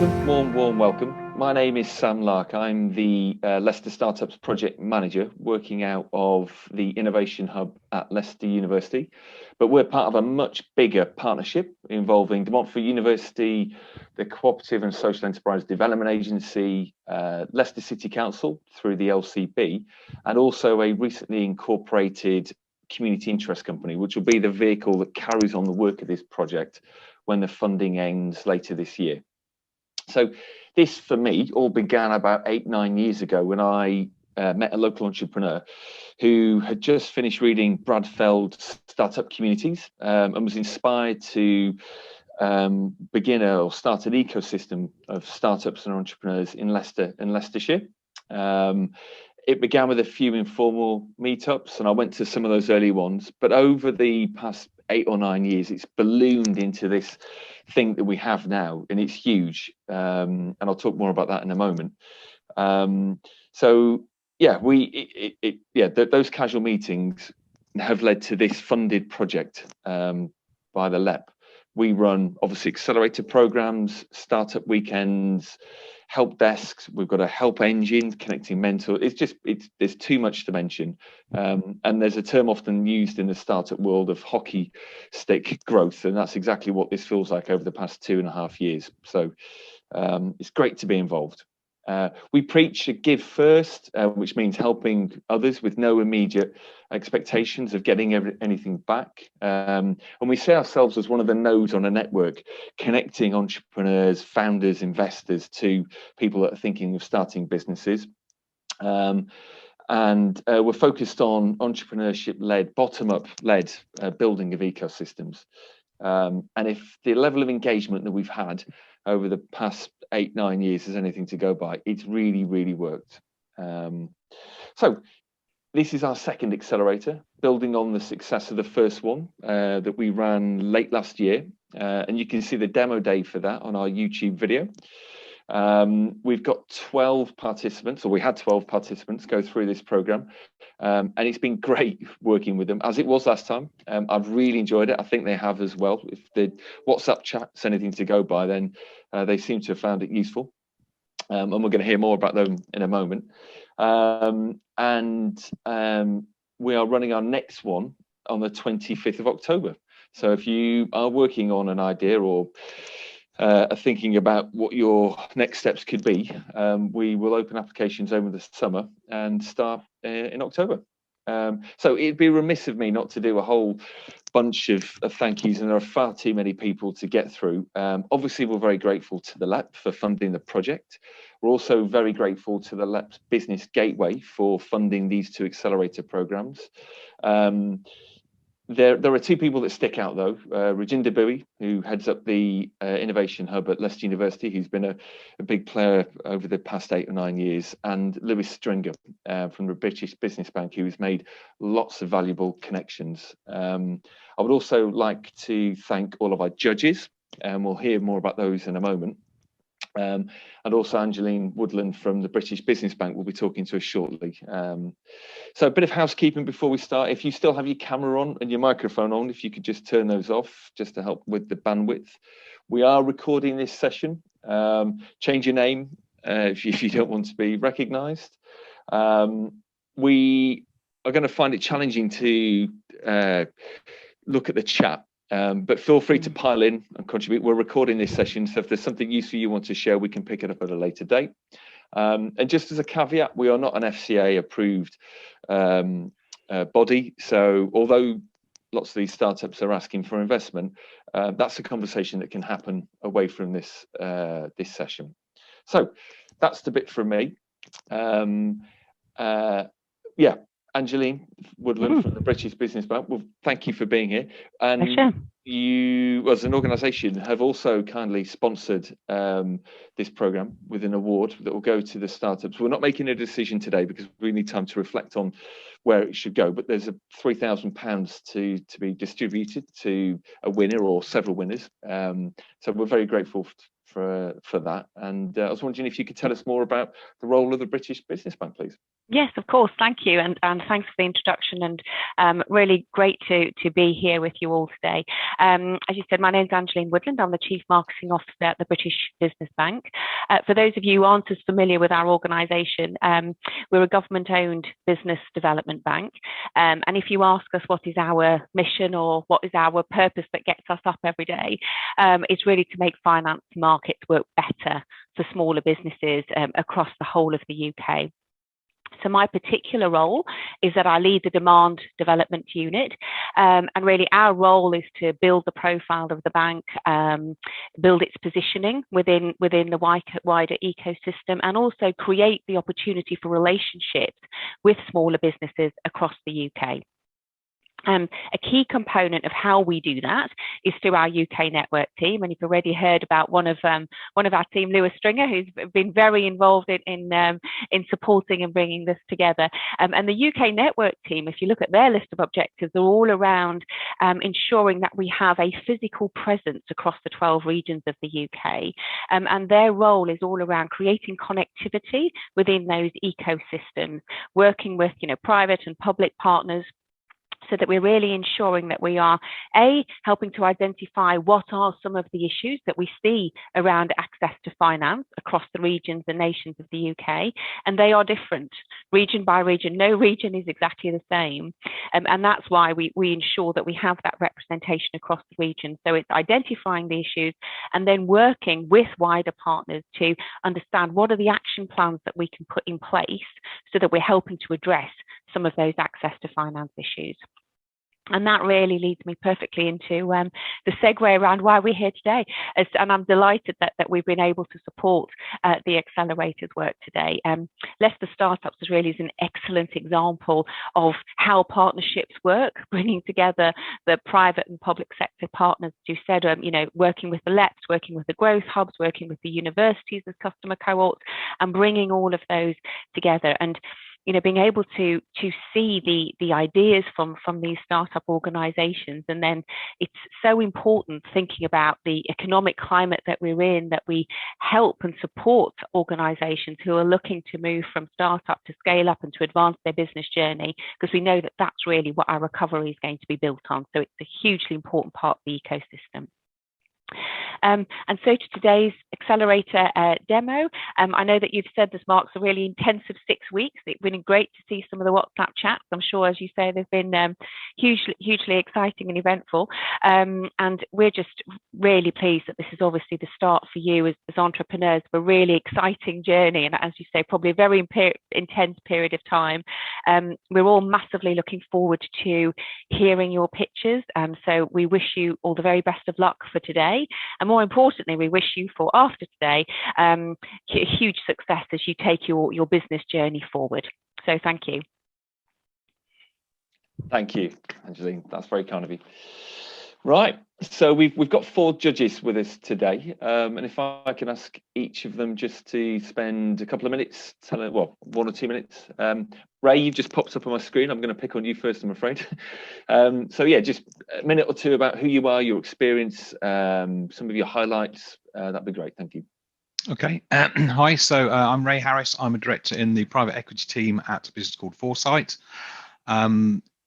Warm welcome. My name is Sam Lark. I'm the Leicester Startups Project Manager working out of the Innovation Hub at Leicester University. But we're part of a much bigger partnership involving De Montfort University, the Cooperative and Social Enterprise Development Agency, Leicester City Council through the LCB, and also a recently incorporated community interest company, which will be the vehicle that carries on the work of this project when the funding ends later this year. So this, for me, all began about 8-9 years ago when I met a local entrepreneur who had just finished reading Brad Feld's Startup Communities and was inspired to begin or start an ecosystem of startups and entrepreneurs in Leicester and Leicestershire. It began with a few informal meetups, and I went to some of those early ones. But over the past 8 or 9 years, it's ballooned into this thing that we have now, and it's huge. And I'll talk more about that in a moment. So yeah, those casual meetings have led to this funded project by the LEP. We run obviously accelerator programs, startup weekends, help desks. We've got a help engine connecting mentors. There's too much to mention. And there's a term often used in the startup world of hockey stick growth. And that's exactly what this feels like over the past 2.5 years. So it's great to be involved. We preach a give first, which means helping others with no immediate expectations of getting anything back. And we see ourselves as one of the nodes on a network, connecting entrepreneurs, founders, investors to people that are thinking of starting businesses. And we're focused on entrepreneurship-led, bottom-up-led building of ecosystems. And if the level of engagement that we've had over the past 8-9 years is anything to go by, it's really, really worked. So this is our second accelerator, building on the success of the first one that we ran late last year. And you can see the demo day for that on our YouTube video. We've got 12 participants, or we had 12 participants go through this program. And it's been great working with them, as it was last time. I've really enjoyed it. I think they have as well. If the WhatsApp chat's anything to go by, then they seem to have found it useful. And we're going to hear more about them in a moment. We are running our next one on the 25th of October. So if you are working on an idea or are thinking about what your next steps could be, we will open applications over the summer and start in October. So it'd be remiss of me not to do a whole bunch of thank yous, and there are far too many people to get through. Obviously, we're very grateful to the LEP for funding the project. We're also very grateful to the LEP's Business Gateway for funding these 2 accelerator programs. There are 2 people that stick out, though. Rajinder Bui, who heads up the Innovation Hub at Leicester University, who's been a big player over the past 8 or 9 years, and Lewis Stringer from the British Business Bank, who has made lots of valuable connections. I would also like to thank all of our judges, and we'll hear more about those in a moment. And also Angeline Woodland from the British Business Bank will be talking to us shortly. So a bit of housekeeping before we start. If you still have your camera on and your microphone on, if you could just turn those off, just to help with the bandwidth. We are recording this session. Change your name if you don't want to be recognised. We are going to find it challenging to look at the chat. But feel free to pile in and contribute. We're recording this session, so if there's something useful you want to share, we can pick it up at a later date. And just as a caveat, we are not an FCA approved body. So although lots of these startups are asking for investment, that's a conversation that can happen away from this session. So that's the bit from me. Yeah. Angeline Woodland from the British Business Bank, well, thank you for being here. And sure. You, as an organisation, have also kindly sponsored this programme with an award that will go to the startups. We're not making a decision today because we need time to reflect on where it should go, but there's a £3,000 to be distributed to a winner or several winners. So we're very grateful for that. And I was wondering if you could tell us more about the role of the British Business Bank, please. Yes, of course. Thank you. And thanks for the introduction, and really great to be here with you all today. As you said, my name is Angeline Woodland. I'm the Chief Marketing Officer at the British Business Bank. For those of you who aren't as familiar with our organisation, we're a government-owned business development bank. And if you ask us what is our mission or what is our purpose that gets us up every day, it's really to make finance markets work better for smaller businesses across the whole of the UK. So my particular role is that I lead the demand development unit, and really our role is to build the profile of the bank, build its positioning within the wider ecosystem, and also create the opportunity for relationships with smaller businesses across the UK. A key component of how we do that is through our UK network team, and you've already heard about one of our team, Lewis Stringer, who's been very involved in supporting and bringing this together. And the UK network team, if you look at their list of objectives, are all around ensuring that we have a physical presence across the 12 regions of the UK, and their role is all around creating connectivity within those ecosystems, working with private and public partners, so that we're really ensuring that we are helping to identify what are some of the issues that we see around access to finance across the regions and nations of the UK, and they are different region by region. No region is exactly the same, and that's why we ensure that we have that representation across the region. So it's identifying the issues and then working with wider partners to understand what are the action plans that we can put in place so that we're helping to address some of those access to finance issues. And that really leads me perfectly into the segue around why we're here today. And I'm delighted that we've been able to support the Accelerator's work today. Leicester Startups is really an excellent example of how partnerships work, bringing together the private and public sector partners, as you said, working with the LEPs, working with the growth hubs, working with the universities as customer cohorts, and bringing all of those together. And being able to see the ideas from these startup organizations. And then it's so important thinking about the economic climate that we're in, that we help and support organizations who are looking to move from startup to scale up and to advance their business journey, because we know that that's really what our recovery is going to be built on. So it's a hugely important part of the ecosystem. And so to today's Accelerator demo, I know that you've said this marks a really intensive 6 weeks. It's been great to see some of the WhatsApp chats. I'm sure, as you say, they've been hugely exciting and eventful. And we're just really pleased that this is obviously the start for you as entrepreneurs of a really exciting journey. And as you say, probably a very intense period of time. We're all massively looking forward to hearing your pitches. So we wish you all the very best of luck for today. And more importantly, we wish you for after today huge success as you take your business journey forward. So thank you. Thank you, Angeline. That's very kind of you. Right, so we've got 4 judges with us today, and if I can ask each of them just to spend a couple of minutes telling, well, 1 or 2 minutes. Ray, you've just popped up on my screen. I'm going to pick on you first, I'm afraid. So yeah, just a minute or 2 about who you are, your experience, some of your highlights. That'd be great. Thank you. Okay. Hi. So I'm Ray Harris. I'm a director in the private equity team at a business called Foresight.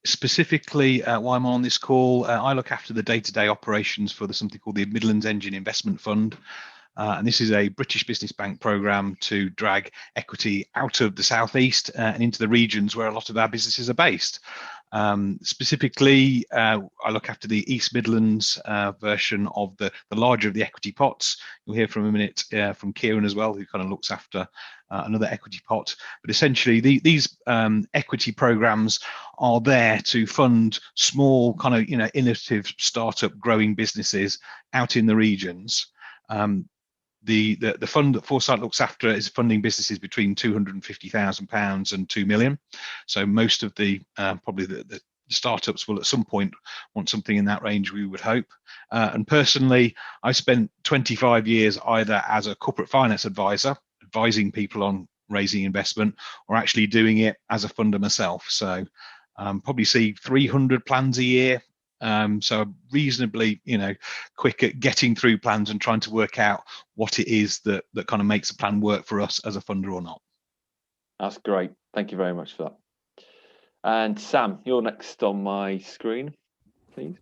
Specifically, while I'm on this call, I look after the day-to-day operations for something called the Midlands Engine Investment Fund. And this is a British business bank programme to drag equity out of the southeast and into the regions where a lot of our businesses are based. Specifically, I look after the East Midlands version of the larger of the equity pots. You'll hear from a minute from Kieran as well, who kind of looks after another equity pot. But essentially, these equity programs are there to fund small, kind of innovative startup growing businesses out in the regions. The fund that Foresight looks after is funding businesses between £250,000 and £2 million. So most of the probably the startups will at some point want something in that range, we would hope. And personally, I spent 25 years either as a corporate finance advisor, advising people on raising investment, or actually doing it as a funder myself. So probably see 300 plans a year. So reasonably, quick at getting through plans and trying to work out what it is that kind of makes a plan work for us as a funder or not. That's great. Thank you very much for that. And Sam, you're next on my screen, please.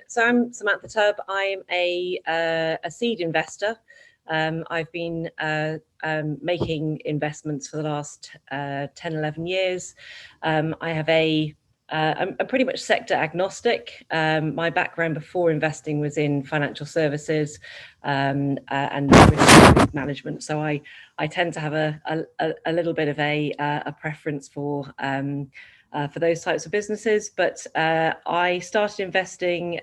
So I'm Samantha Tubb. I'm a seed investor. I've been making investments for the last 10, 11 years. I'm pretty much sector agnostic. My background before investing was in financial services and risk management. So I tend to have a little bit of a preference for those types of businesses. But I started investing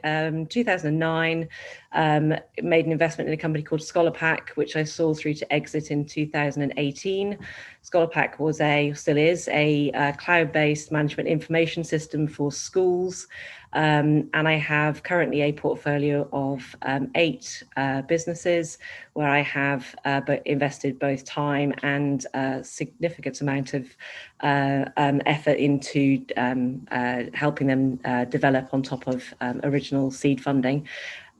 2009, made an investment in a company called ScholarPack, which I saw through to exit in 2018. ScholarPack still is a cloud-based management information system for schools. And I have currently a portfolio of 8 businesses where I have invested both time and a significant amount of effort into helping them develop on top of original seed funding.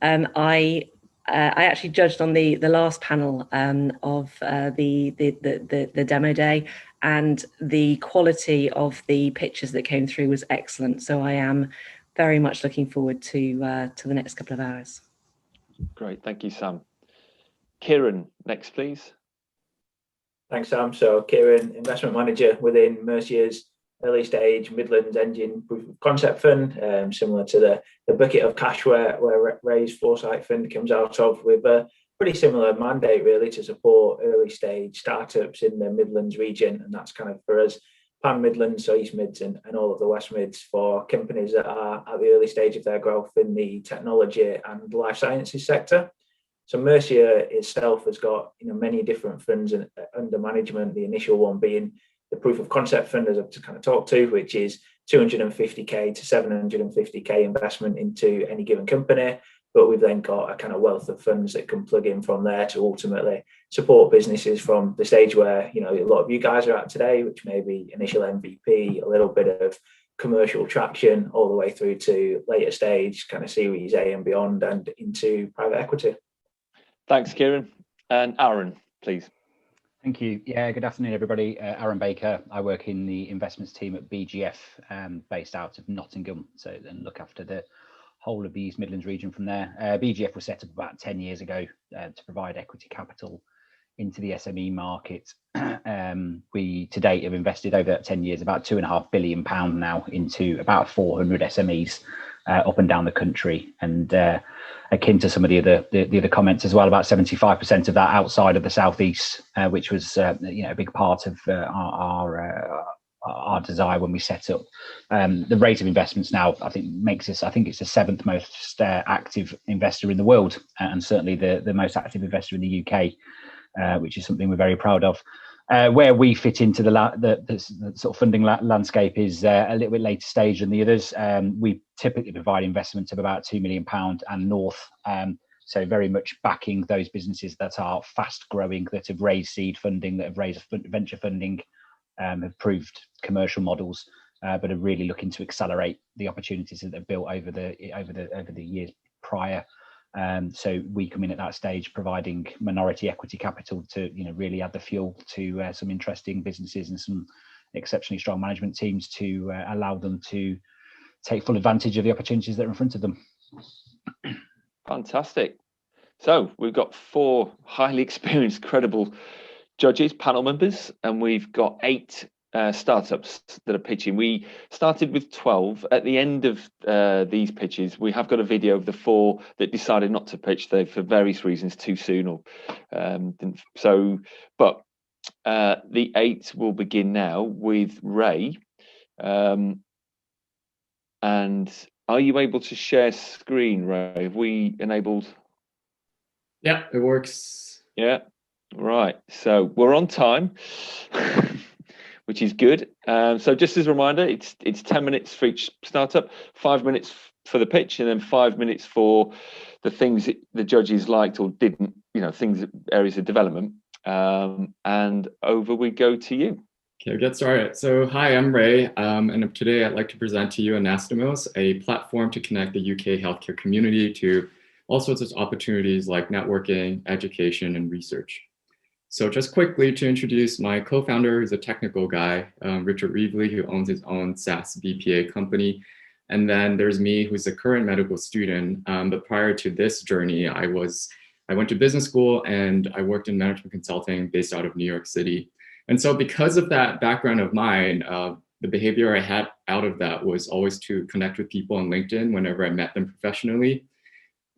I actually judged on the last panel of the demo day, and the quality of the pitches that came through was excellent. So I am very much looking forward to the next couple of hours. Great, thank you, Sam. Kieran, next, please. Thanks, Sam. So Kieran, investment manager within Mercia's early stage Midlands Engine proof of concept fund, similar to the bucket of cash where Ray's Foresight fund comes out of, with a pretty similar mandate really to support early stage startups in the Midlands region. And that's kind of for us, Pan Midlands, so East Mids and all of the West Mids, for companies that are at the early stage of their growth in the technology and life sciences sector. So Mercia itself has got many different funds under management, the initial one being the proof of concept fund, as I've just kind of talked to, which is 250k to 750k investment into any given company. But we've then got a kind of wealth of funds that can plug in from there to ultimately support businesses from the stage where a lot of you guys are at today, which may be initial MVP, a little bit of commercial traction, all the way through to later stage kind of Series A and beyond, and into private equity. Thanks, Kieran. And Aaron, please. Thank you. Yeah, good afternoon, everybody. Aaron Baker. I work in the investments team at BGF, based out of Nottingham, so then look after the whole of the East Midlands region from there. BGF was set up about 10 years ago to provide equity capital into the SME market. We to date have invested over 10 years about £2.5 billion now into about 400 SMEs up and down the country, and akin to some of the other comments as well, about 75% of that outside of the southeast, which was a big part of our desire when we set up. The rate of investments now, I think it's the 7th most active investor in the world, and certainly the most active investor in the UK, which is something we're very proud of. Where we fit into the sort of funding landscape is a little bit later stage than the others. We typically provide investments of about £2 million and north. So very much backing those businesses that are fast growing, that have raised seed funding, that have raised venture funding, have proved commercial models, but are really looking to accelerate the opportunities that they've built over the years prior. So we come in at that stage providing minority equity capital to really add the fuel to some interesting businesses and some exceptionally strong management teams to allow them to take full advantage of the opportunities that are in front of them. Fantastic. So we've got 4 highly experienced, credible judges, panel members, and we've got 8 startups that are pitching. We started with 12. At the end of these pitches, we have got a video of the 4 that decided not to pitch. They, for various reasons, too soon, or but the 8 will begin now with Ray. And are you able to share screen, Ray? Have we enabled? Yeah, it works. Yeah, right. So we're on time. Which is good. So just as a reminder, it's 10 minutes for each startup, 5 minutes for the pitch, and then 5 minutes for the things the judges liked or didn't, areas of development. And over we go to you. Okay, get started. So hi, I'm Ray, and today I'd like to present to you Anastomose, a platform to connect the UK healthcare community to all sorts of opportunities like networking, education, and research. So just quickly to introduce my co-founder, who's a technical guy, Richard Reevely, who owns his own SaaS BPA company. And then there's me, who's a current medical student. But prior to this journey, I went to business school and I worked in management consulting based out of New York City. And so because of that background of mine, the behavior I had out of that was always to connect with people on LinkedIn whenever I met them professionally.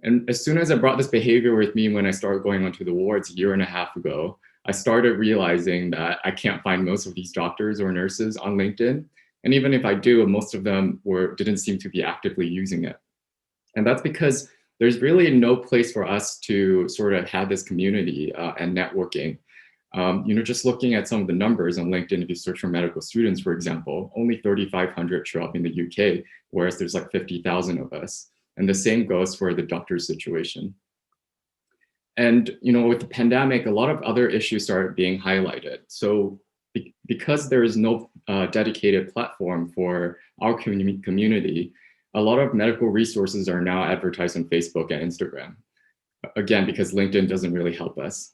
And as soon as I brought this behavior with me when I started going onto the wards a year and a half ago, I started realizing that I can't find most of these doctors or nurses on LinkedIn. And even if I do, most of them didn't seem to be actively using it. And that's because there's really no place for us to sort of have this community and networking. Just looking at some of the numbers on LinkedIn, if you search for medical students, for example, only 3,500 show up in the UK, whereas there's like 50,000 of us. And the same goes for the doctor's situation. And, with the pandemic, a lot of other issues started being highlighted. So because there is no dedicated platform for our community, a lot of medical resources are now advertised on Facebook and Instagram. Again, because LinkedIn doesn't really help us.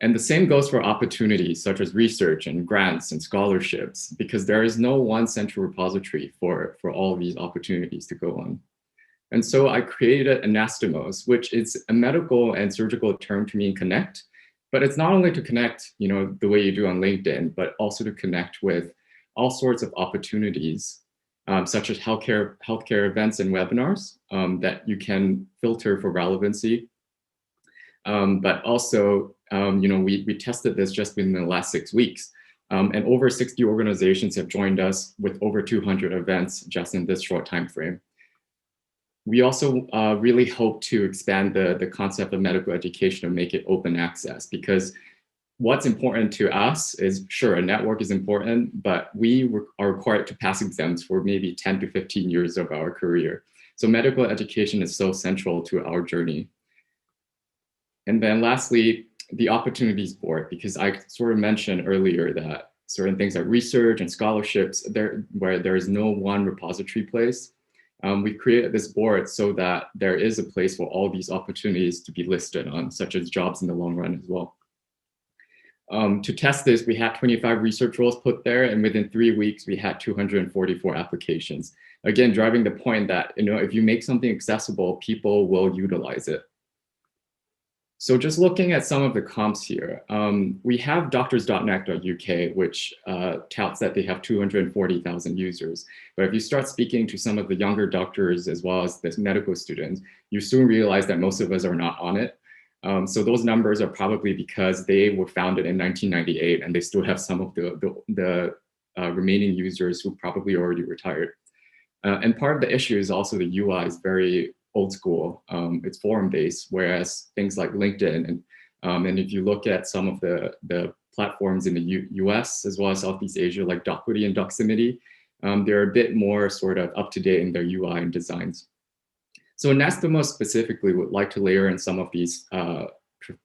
And the same goes for opportunities such as research and grants and scholarships, because there is no one central repository for all of these opportunities to go on. And so I created Anastomose, which is a medical and surgical term to mean connect, but it's not only to connect, the way you do on LinkedIn, but also to connect with all sorts of opportunities, such as healthcare events and webinars that you can filter for relevancy. But also, we tested this just within the last 6 weeks. And over 60 organizations have joined us with over 200 events just in this short time frame. We also really hope to expand the concept of medical education and make it open access, because what's important to us is, sure, a network is important, but we are required to pass exams for maybe 10 to 15 years of our career. So medical education is so central to our journey. And then lastly, the opportunities board, because I sort of mentioned earlier that certain things like research and scholarships, where there is no one repository place, we've created this board so that there is a place for all these opportunities to be listed on, such as jobs in the long run as well. To test this, we had 25 research roles put there, and within 3 weeks, we had 244 applications. Again, driving the point that, if you make something accessible, people will utilize it. So just looking at some of the comps here, we have doctors.net.uk, which touts that they have 240,000 users. But if you start speaking to some of the younger doctors as well as the medical students, you soon realize that most of us are not on it. So those numbers are probably because they were founded in 1998 and they still have some of the remaining users who probably already retired. And part of the issue is also the UI is very old school. It's forum-based, whereas things like LinkedIn and if you look at some of the platforms in the US as well as Southeast Asia, like Docquity and Doximity, they're a bit more sort of up-to-date in their UI and designs. So Anastomose specifically would like to layer in some of these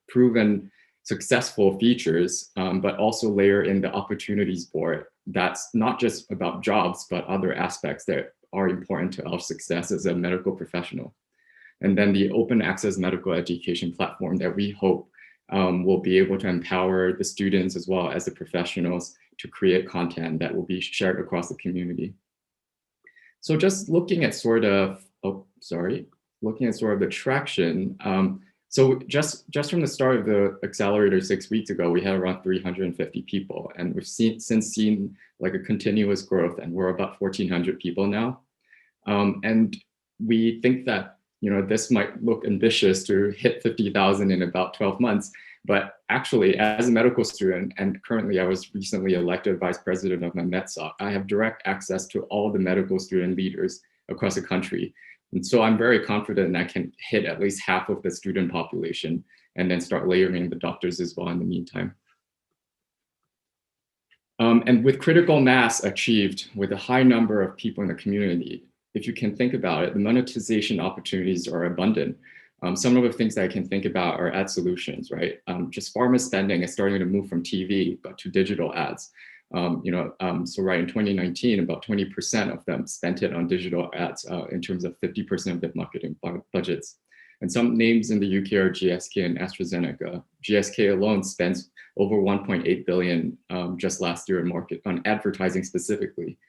proven successful features, but also layer in the opportunities board that's not just about jobs, but other aspects that are important to our success as a medical professional. And then the open access medical education platform that we hope will be able to empower the students as well as the professionals to create content that will be shared across the community. So just looking at sort of, the traction. So just from the start of the accelerator 6 weeks ago, we had around 350 people, and we've since seen like a continuous growth, and we're about 1,400 people now. And we think that, this might look ambitious to hit 50,000 in about 12 months, but actually as a medical student, and currently I was recently elected vice president of my MedSoc, I have direct access to all the medical student leaders across the country. And so I'm very confident I can hit at least half of the student population and then start layering the doctors as well in the meantime. And with critical mass achieved with a high number of people in the community, if you can think about it, the monetization opportunities are abundant. Some of the things that I can think about are ad solutions, right? Just pharma spending is starting to move from TV but to digital ads. So right in 2019, about 20% of them spent it on digital ads in terms of 50% of their marketing budgets. And some names in the UK are GSK and AstraZeneca. GSK alone spends over 1.8 billion just last year on advertising specifically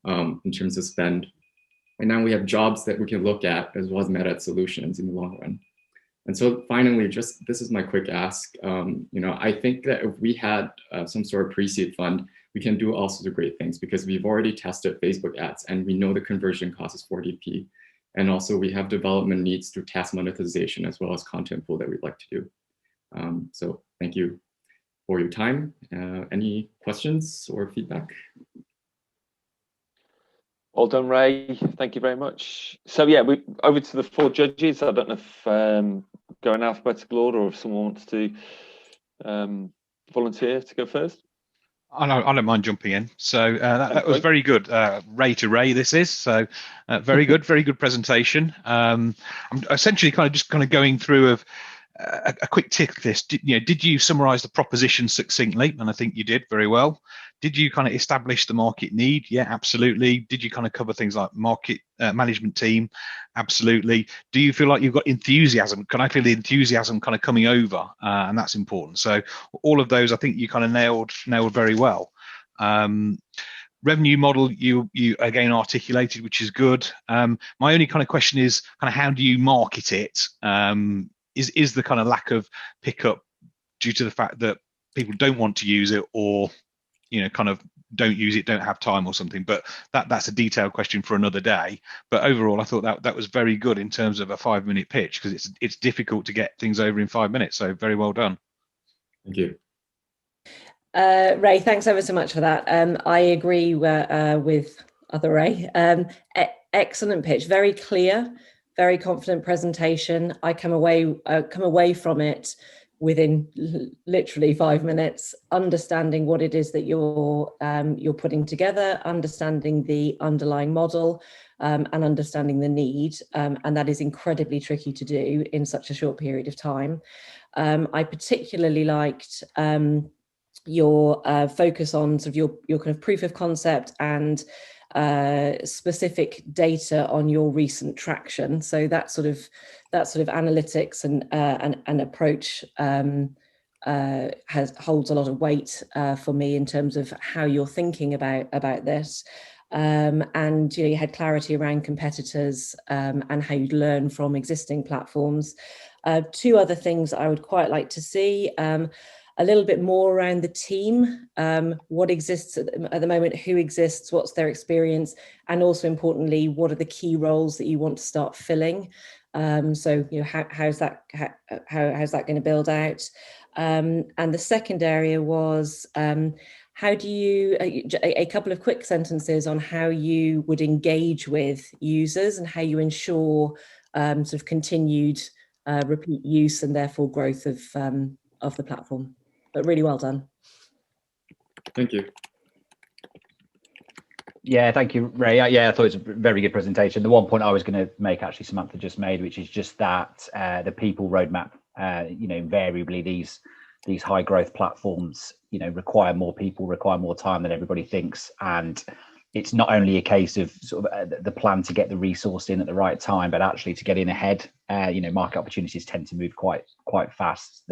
in terms of spend. And now we have jobs that we can look at as well as meta solutions in the long run. And so finally, this is my quick ask. I think that if we had some sort of pre-seed fund, we can do all sorts of great things because we've already tested Facebook ads and we know the conversion cost is 40p. And also we have development needs through task monetization as well as content pool that we'd like to do. So thank you for your time. Any questions or feedback? Well done, Ray. Thank you very much. So yeah, we over to the 4 judges. I don't know if go in alphabetical order or if someone wants to volunteer to go first. I don't mind jumping in. So that was very good. Ray to Ray, this is. So very good, very good presentation. I'm essentially kind of going through a quick tick list. Did you summarize the proposition succinctly? And I think you did very well. Did you kind of establish the market need? Yeah, absolutely. Did you kind of cover things like market management team? Absolutely. Do you feel like you've got enthusiasm? Can I feel the enthusiasm kind of coming over? And that's important. So all of those, I think you kind of nailed very well. Revenue model you again articulated, which is good. My only kind of question is kind of how do you market it? Is the kind of lack of pickup due to the fact that people don't want to use it, or kind of don't use it, don't have time or something? But that's a detailed question for another day. But overall, I thought that was very good in terms of a 5-minute pitch, because it's difficult to get things over in 5 minutes. So very well done. Thank you. Ray, thanks ever so much for that. I agree with other Ray. Excellent pitch, very clear, very confident presentation. I come away from it within literally 5 minutes, understanding what it is that you're putting together, understanding the underlying model, and understanding the need. And that is incredibly tricky to do in such a short period of time. I particularly liked your focus on sort of your kind of proof of concept and specific data on your recent traction. So that sort of analytics and approach holds a lot of weight for me in terms of how you're thinking about this. And you had clarity around competitors and how you'd learn from existing platforms. 2 other things I would quite like to see. A little bit more around the team, what exists at the moment, who exists, what's their experience, and also importantly, what are the key roles that you want to start filling? So how's that going to build out? And the second area was how do you a couple of quick sentences on how you would engage with users and how you ensure sort of continued repeat use and therefore growth of the platform. But really well done. Thank you. Yeah, thank you, Ray. Yeah, I thought it was a very good presentation. The one point I was going to make, actually, Samantha just made, which is just that the people roadmap. Invariably these high growth platforms, require more people, require more time than everybody thinks, and it's not only a case of sort of the plan to get the resource in at the right time, but actually to get in ahead. Market opportunities tend to move quite fast.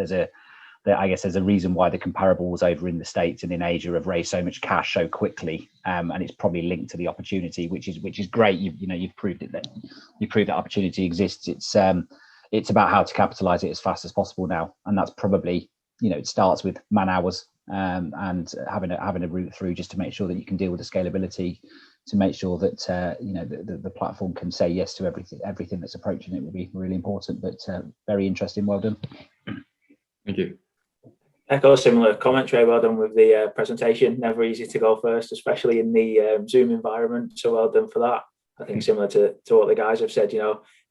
I guess there's a reason why the comparables over in the States and in Asia have raised so much cash so quickly, and it's probably linked to the opportunity, which is great. You've proved it, that opportunity exists. It's about how to capitalize it as fast as possible now, and that's probably it starts with man hours and having a route through just to make sure that you can deal with the scalability, to make sure that the platform can say yes to everything that's approaching it will be really important. But very interesting. Well done. Thank you. Echo similar comments, Ray. Well done with the presentation. Never easy to go first, especially in the Zoom environment. So well done for that. I think similar to what the guys have said,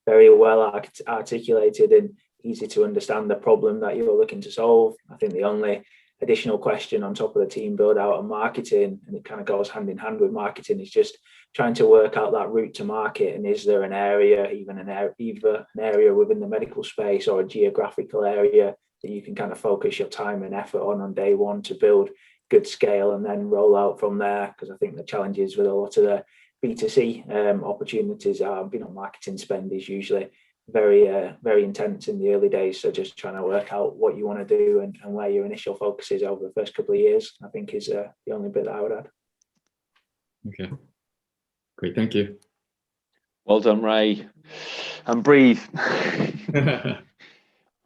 very well articulated and easy to understand the problem that you're looking to solve. I think the only additional question on top of the team build out and marketing, and it kind of goes hand in hand with marketing, is just trying to work out that route to market. And is there an area, either an area within the medical space or a geographical area that you can kind of focus your time and effort on day one to build good scale and then roll out from there? Because I think the challenges with a lot of the B2C opportunities are, marketing spend is usually very intense in the early days. So just trying to work out what you want to do and where your initial focus is over the first couple of years, I think is the only bit that I would add. Okay, great, thank you. Well done, Ray. And breathe.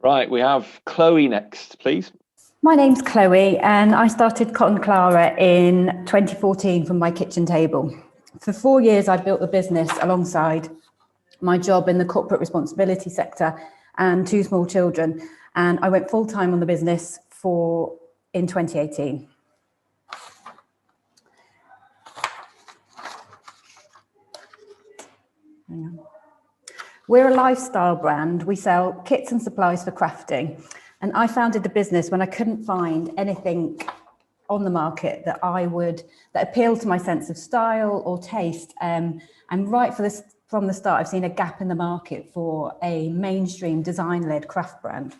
Right, we have Chloe next, please. My name's Chloe, and I started Clara in 2014 from my kitchen table. For 4 years, I built the business alongside my job in the corporate responsibility sector and 2 small children. And I went full-time on the business in 2018. We're a lifestyle brand. We sell kits and supplies for crafting. And I founded the business when I couldn't find anything on the market that appealed to my sense of style or taste. And right from the start, I've seen a gap in the market for a mainstream design-led craft brand.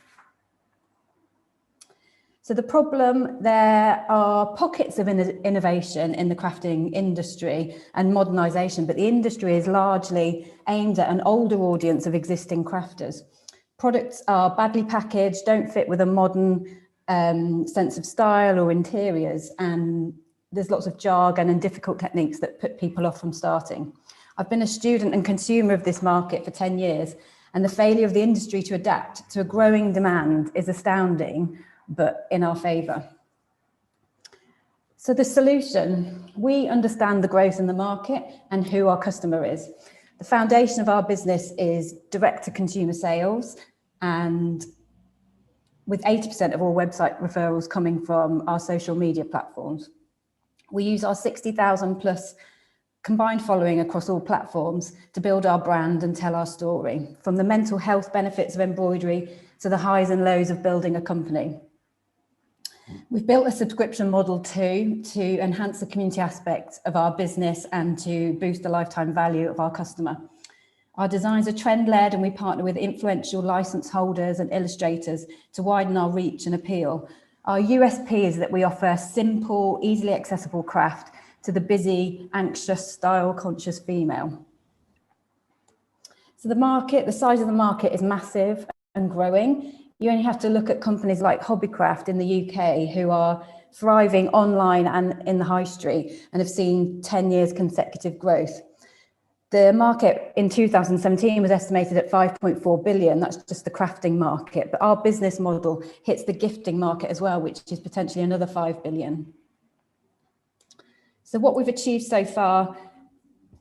So the problem, there are pockets of innovation in the crafting industry and modernisation, but the industry is largely aimed at an older audience of existing crafters. Products are badly packaged, don't fit with a modern sense of style or interiors, and there's lots of jargon and difficult techniques that put people off from starting. I've been a student and consumer of this market for 10 years, and the failure of the industry to adapt to a growing demand is astounding, but in our favour. So the solution, we understand the growth in the market and who our customer is. The foundation of our business is direct-to-consumer sales, and with 80% of all website referrals coming from our social media platforms. We use our 60,000 plus combined following across all platforms to build our brand and tell our story, from the mental health benefits of embroidery to the highs and lows of building a company. We've built a subscription model too, to enhance the community aspect of our business and to boost the lifetime value of our customer. Our designs are trend-led, and we partner with influential license holders and illustrators to widen our reach and appeal. Our USP is that we offer simple, easily accessible craft to the busy, anxious, style-conscious female. So the size of the market is massive and growing. You only have to look at companies like Hobbycraft in the UK, who are thriving online and in the high street and have seen 10 years consecutive growth. The market in 2017 was estimated at 5.4 billion. That's just the crafting market. But our business model hits the gifting market as well, which is potentially another 5 billion. So what we've achieved so far,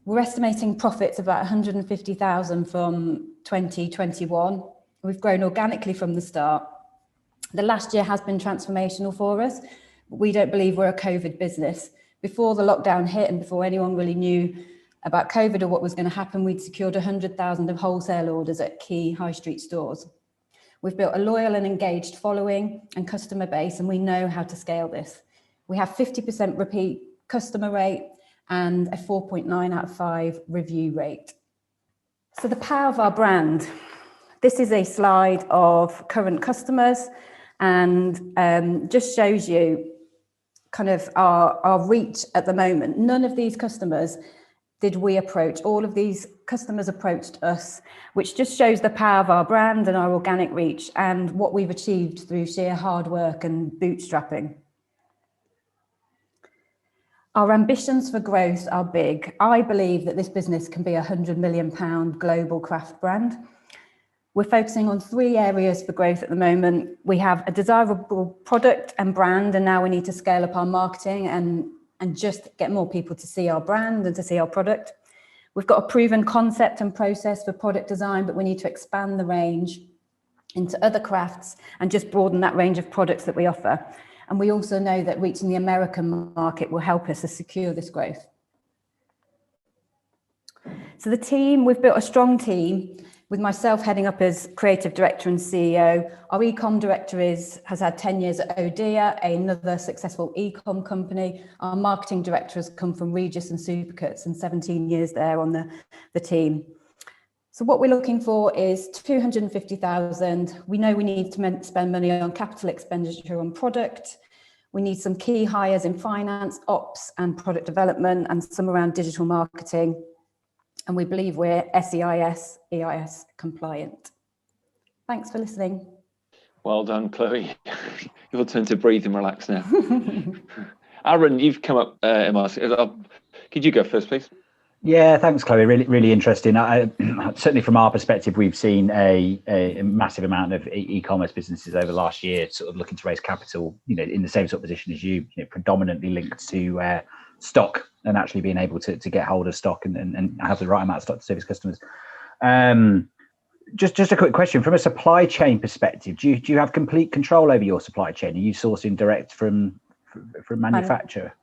we're estimating profits of about 150,000 from 2021. We've grown organically from the start. The last year has been transformational for us. We don't believe we're a COVID business. Before the lockdown hit and before anyone really knew about COVID or what was going to happen, we'd secured 100,000 of wholesale orders at key high street stores. We've built a loyal and engaged following and customer base, and we know how to scale this. We have 50% repeat customer rate and a 4.9 out of 5 review rate. So the power of our brand. This is a slide of current customers and just shows you kind of our reach at the moment. None of these customers did we approach. All of these customers approached us, which just shows the power of our brand and our organic reach and what we've achieved through sheer hard work and bootstrapping. Our ambitions for growth are big. I believe that this business can be a £100 million global craft brand. We're focusing on 3 areas for growth at the moment. We have a desirable product and brand, and now we need to scale up our marketing and just get more people to see our brand and to see our product. We've got a proven concept and process for product design, but we need to expand the range into other crafts and just broaden that range of products that we offer. And we also know that reaching the American market will help us to secure this growth. So the team, we've built a strong team with myself heading up as creative director and CEO. Our e-com director has had 10 years at Odia, another successful e-com company. Our marketing director has come from Regis and Supercuts and 17 years there on the team. So what we're looking for is 250,000. We know we need to spend money on capital expenditure on product. We need some key hires in finance, ops and product development, and some around digital marketing. and we believe we're SEIS, EIS compliant. Thanks for listening. Well done, Chloe. Your turn to breathe and relax now. Aaron, you've come up, could you go first, please? Yeah, thanks, Chloe. Really interesting. Certainly from our perspective, we've seen a massive amount of e-commerce businesses over the last year sort of looking to raise capital, in the same sort of position as you, predominantly linked to stock and actually being able to get hold of stock and have the right amount of stock to service customers. Just a quick question from a supply chain perspective. Do you have complete control over your supply chain? Are you sourcing direct from manufacturer?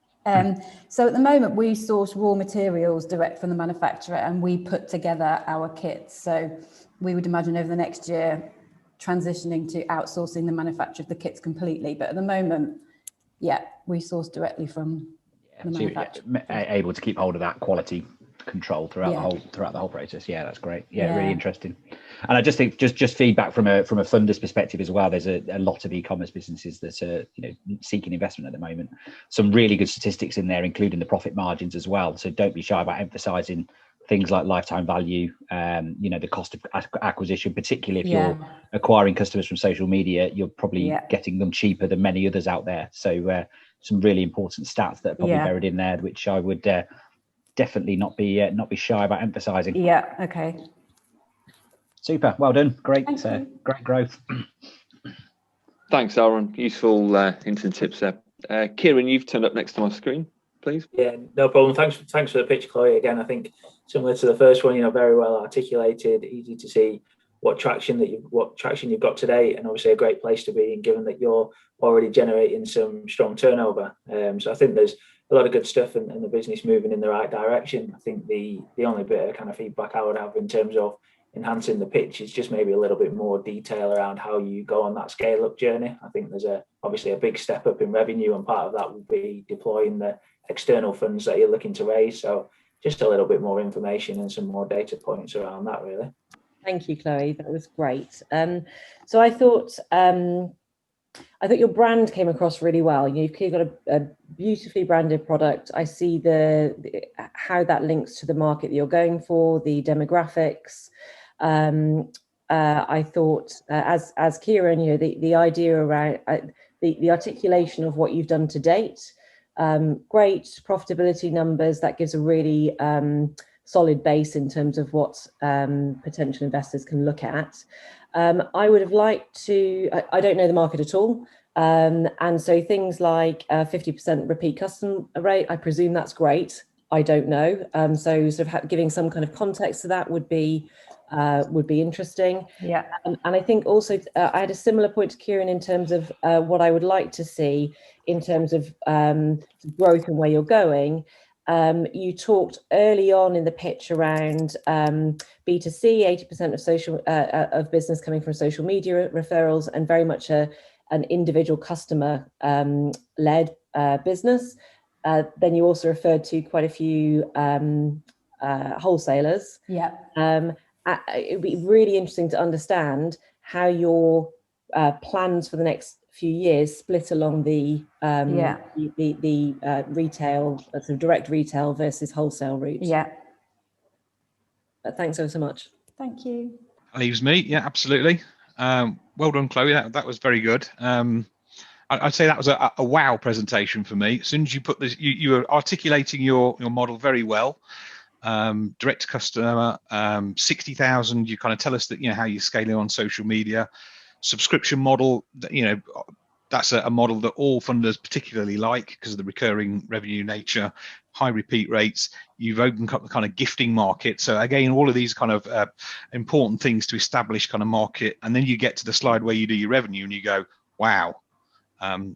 So at the moment we source raw materials direct from the manufacturer and we put together our kits. So we would imagine over the next year transitioning to outsourcing the manufacture of the kits completely. But at the moment, we source directly from the manufacturer. So able to keep hold of that quality control throughout the whole process. Yeah, that's great. Really interesting. And I just think just feedback from a funder's perspective as well. There's a lot of e-commerce businesses that are seeking investment at the moment. Some really good statistics in there, including the profit margins as well. So don't be shy about emphasizing things like lifetime value, the cost of acquisition, particularly if you're acquiring customers from social media, you're probably getting them cheaper than many others out there. So some really important stats that are probably buried in there, which I would definitely not be shy about emphasizing. Yeah. Okay. Super. Well done. Great growth. Thanks, Aaron. Useful instant tips there. Kieran, you've turned up next to my screen, please. Yeah, no problem. Thanks for the pitch, Chloe. Again, I think similar to the first one, very well articulated, easy to see what traction you've got today, and obviously a great place to be in, given that you're already generating some strong turnover. So I think there's a lot of good stuff and the business moving in the right direction. I think the only bit of kind of feedback I would have in terms of enhancing the pitch is just maybe a little bit more detail around how you go on that scale up journey. I think there's obviously a big step up in revenue, and part of that will be deploying the external funds that you're looking to raise. So just a little bit more information and some more data points around that, really. Thank you, Chloe. That was great. So I thought your brand came across really well. You've got a beautifully branded product. I see how that links to the market that you're going for, the demographics. I thought, as Kieran, the idea around the articulation of what you've done to date, great profitability numbers. That gives a really solid base in terms of what potential investors can look at. I would have liked to, I don't know the market at all. And so things like 50% repeat customer rate, I presume that's great. I don't know. So sort of giving some kind of context to that would be interesting. Yeah. And I think also I had a similar point to Kieran in terms of what I would like to see in terms of growth and where you're going. You talked early on in the pitch around B2C, 80% of of business coming from social media referrals, and very much an individual customer led business. Then you also referred to quite a few wholesalers. Yeah. It'd be really interesting to understand how your plans for the next few years split along the retail, sort of direct retail versus wholesale route. Yeah. Thanks so much. Thank you. That leaves me. Yeah, absolutely. Well done, Chloe. That was very good. I'd say that was a wow presentation for me. As soon as you put this, you were articulating your model very well. Direct to customer, 60,000. You kind of tell us that how you're scaling on social media. Subscription model, that's a model that all funders particularly like because of the recurring revenue nature, high repeat rates. You've opened up the kind of gifting market. So again, all of these kind of important things to establish kind of market. And then you get to the slide where you do your revenue and you go, wow,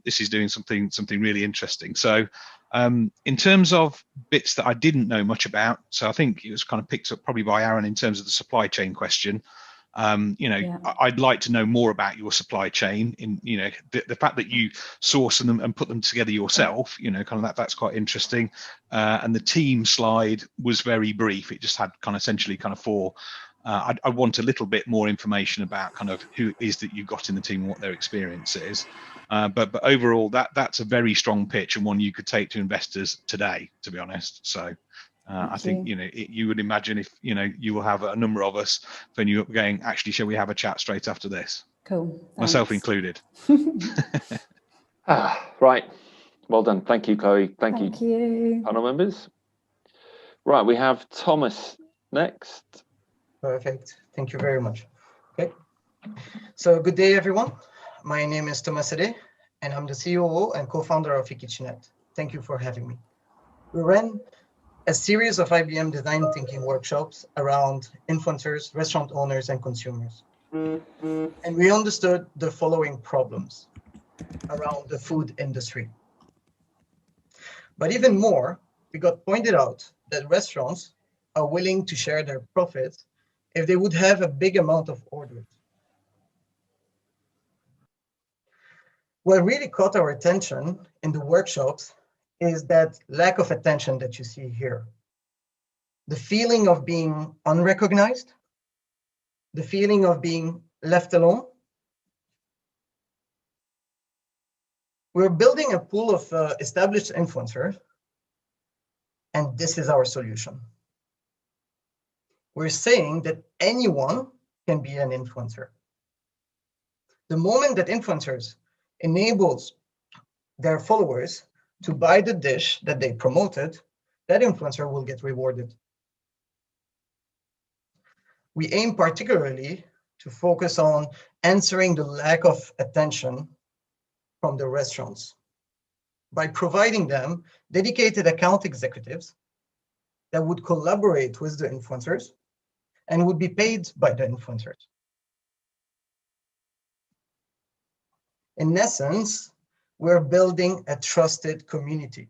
this is doing something really interesting. So in terms of bits that I didn't know much about, so I think it was kind of picked up probably by Aaron in terms of the supply chain question. I'd like to know more about your supply chain. In the fact that you source them and put them together yourself, kind of that's quite interesting. And the team slide was very brief. It just had kind of essentially kind of four. I want a little bit more information about kind of who it is that you got in the team and what their experience is. But overall, that's a very strong pitch and one you could take to investors today, to be honest. So I think, you would imagine if, you will have a number of us, then you're going, actually, shall we have a chat straight after this? Cool. Thanks. Myself included. Right. Well done. Thank you, Chloe. Thank you. Panel members. Right, we have Thomas next. Perfect. Thank you very much. Okay. So good day, everyone. My name is Thomas Ede, and I'm the COO and co-founder of eKitchenette. Thank you for having me. We ran a series of IBM design thinking workshops around influencers, restaurant owners, and consumers. And we understood the following problems around the food industry. But even more, we got pointed out that restaurants are willing to share their profits if they would have a big amount of orders. What really caught our attention in the workshops is that lack of attention that you see here. The feeling of being unrecognized, the feeling of being left alone. We're building a pool of established influencers, and this is our solution. We're saying that anyone can be an influencer. The moment that influencers enables their followers to buy the dish that they promoted, that influencer will get rewarded. We aim particularly to focus on answering the lack of attention from the restaurants by providing them dedicated account executives that would collaborate with the influencers and would be paid by the influencers. In essence, we're building a trusted community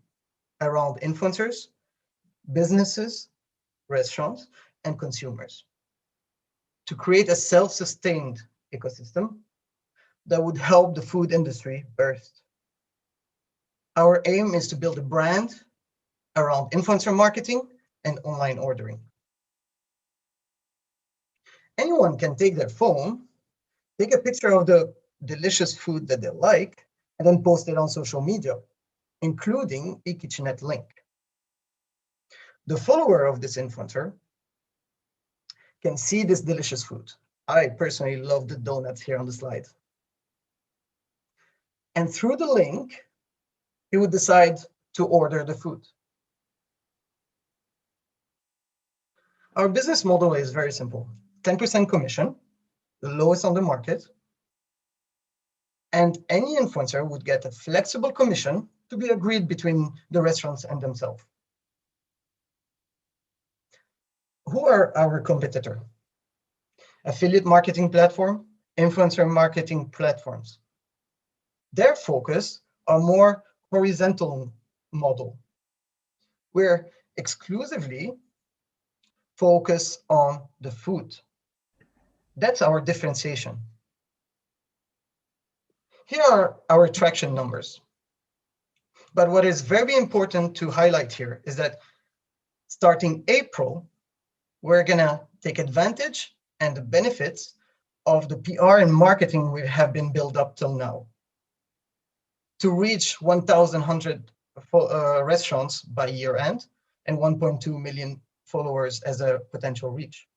around influencers, businesses, restaurants, and consumers to create a self-sustained ecosystem that would help the food industry burst. Our aim is to build a brand around influencer marketing and online ordering. Anyone can take their phone, take a picture of the delicious food that they like, and then post it on social media, including eKitchenette link. The follower of this influencer can see this delicious food. I personally love the donuts here on the slide. And through the link, he would decide to order the food. Our business model is very simple. 10% commission, the lowest on the market, and any influencer would get a flexible commission to be agreed between the restaurants and themselves. Who are our competitors? Affiliate marketing platform, influencer marketing platforms. Their focus are more horizontal model. We're exclusively focused on the food. That's our differentiation. Here are our traction numbers. But what is very important to highlight here is that starting April, we're gonna take advantage and the benefits of the PR and marketing we have been built up till now to reach 1,100 restaurants by year end and 1.2 million followers as a potential reach.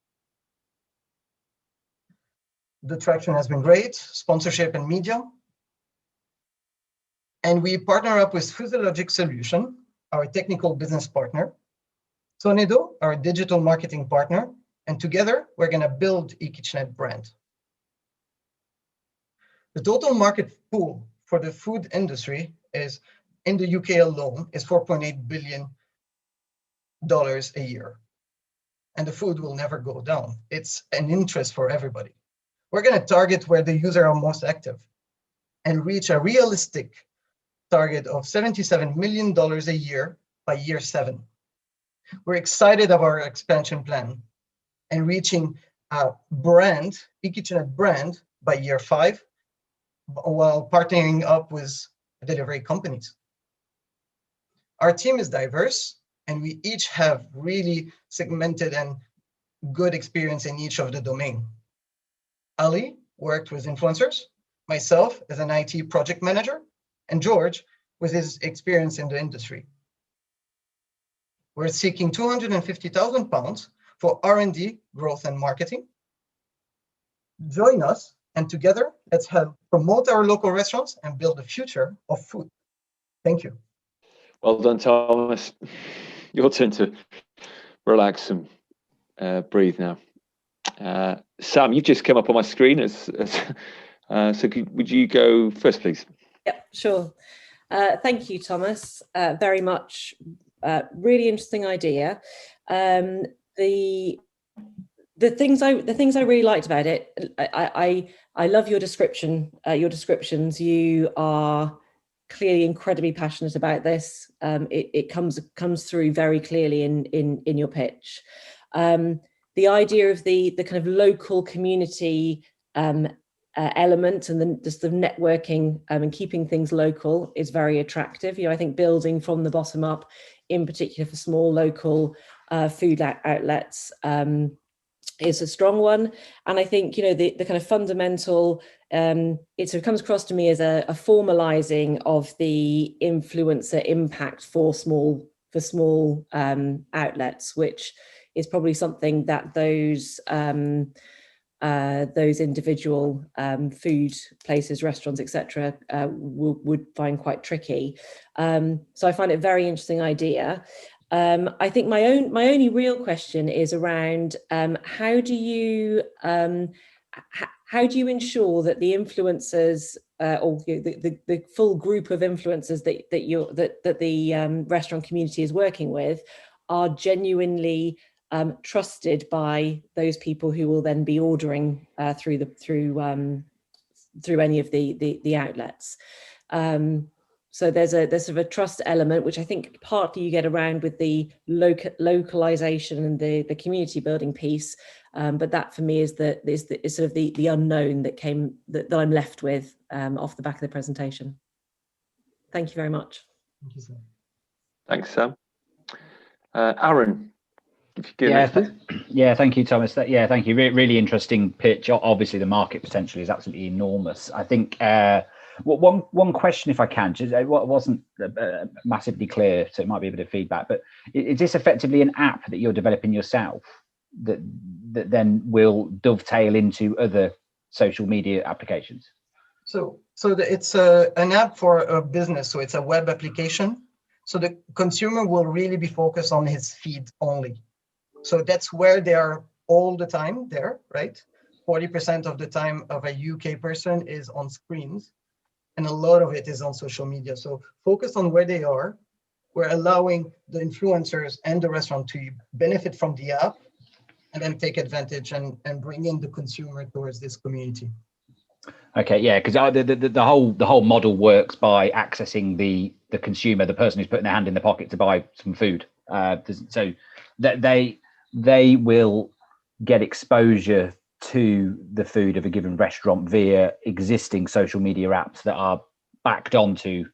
The traction has been great, sponsorship and media. And we partner up with Physiologic Solution, our technical business partner, Sonedo, our digital marketing partner, and together we're gonna build eKitchenette brand. The total market pool for the food industry is, in the UK alone, is $4.8 billion a year. And the food will never go down. It's an interest for everybody. We're gonna target where the users are most active and reach a realistic target of $77 million a year by year 7. We're excited of our expansion plan and reaching a brand, eKitchenette brand, by year 5, while partnering up with delivery companies. Our team is diverse, and we each have really segmented and good experience in each of the domain. Ali worked with influencers, myself as an IT project manager, and George with his experience in the industry. We're seeking £250,000 for R&D, growth and marketing. Join us, and together, let's help promote our local restaurants and build the future of food. Thank you. Well done, Thomas. Your turn to relax and breathe now. Sam, you've just come up on my screen. Would you go first, please? Yeah, sure. Thank you, Thomas. Very much. Really interesting idea. The things I really liked about it. I love your description. Your descriptions. You are clearly incredibly passionate about this. It comes through very clearly in your pitch. The idea of the kind of local community element and just the networking and keeping things local is very attractive. I think building from the bottom up, in particular for small local food outlets, is a strong one. And I think the kind of fundamental, it sort of comes across to me as a formalizing of the influencer impact for small outlets, which is probably something that those individual food places, restaurants, etc., would find quite tricky. So I find it a very interesting idea. I think my only real question is around how do you ensure that the influencers or the full group of influencers that the restaurant community is working with are genuinely trusted by those people who will then be ordering through any of the outlets. So there's sort of a trust element, which I think partly you get around with the localization and the community building piece. But that for me is sort of the unknown that I'm left with off the back of the presentation. Thank you very much. Thank you, Sam. Thanks, Sam. Aaron. Yeah, thank you, Thomas. Thank you. Really interesting pitch. Obviously, the market potential is absolutely enormous. I think one question, if I can, just it wasn't massively clear, so it might be a bit of feedback. But is this effectively an app that you're developing yourself that then will dovetail into other social media applications? So it's an app for a business. So it's a web application. So the consumer will really be focused on his feed only. So that's where they are all the time there, right? 40% of the time of a UK person is on screens, and a lot of it is on social media. So focus on where they are. We're allowing the influencers and the restaurant to benefit from the app and then take advantage and bring in the consumer towards this community. Okay, yeah, because the whole model works by accessing the consumer, the person who's putting their hand in the pocket to buy some food. So that they will get exposure to the food of a given restaurant via existing social media apps that are backed onto.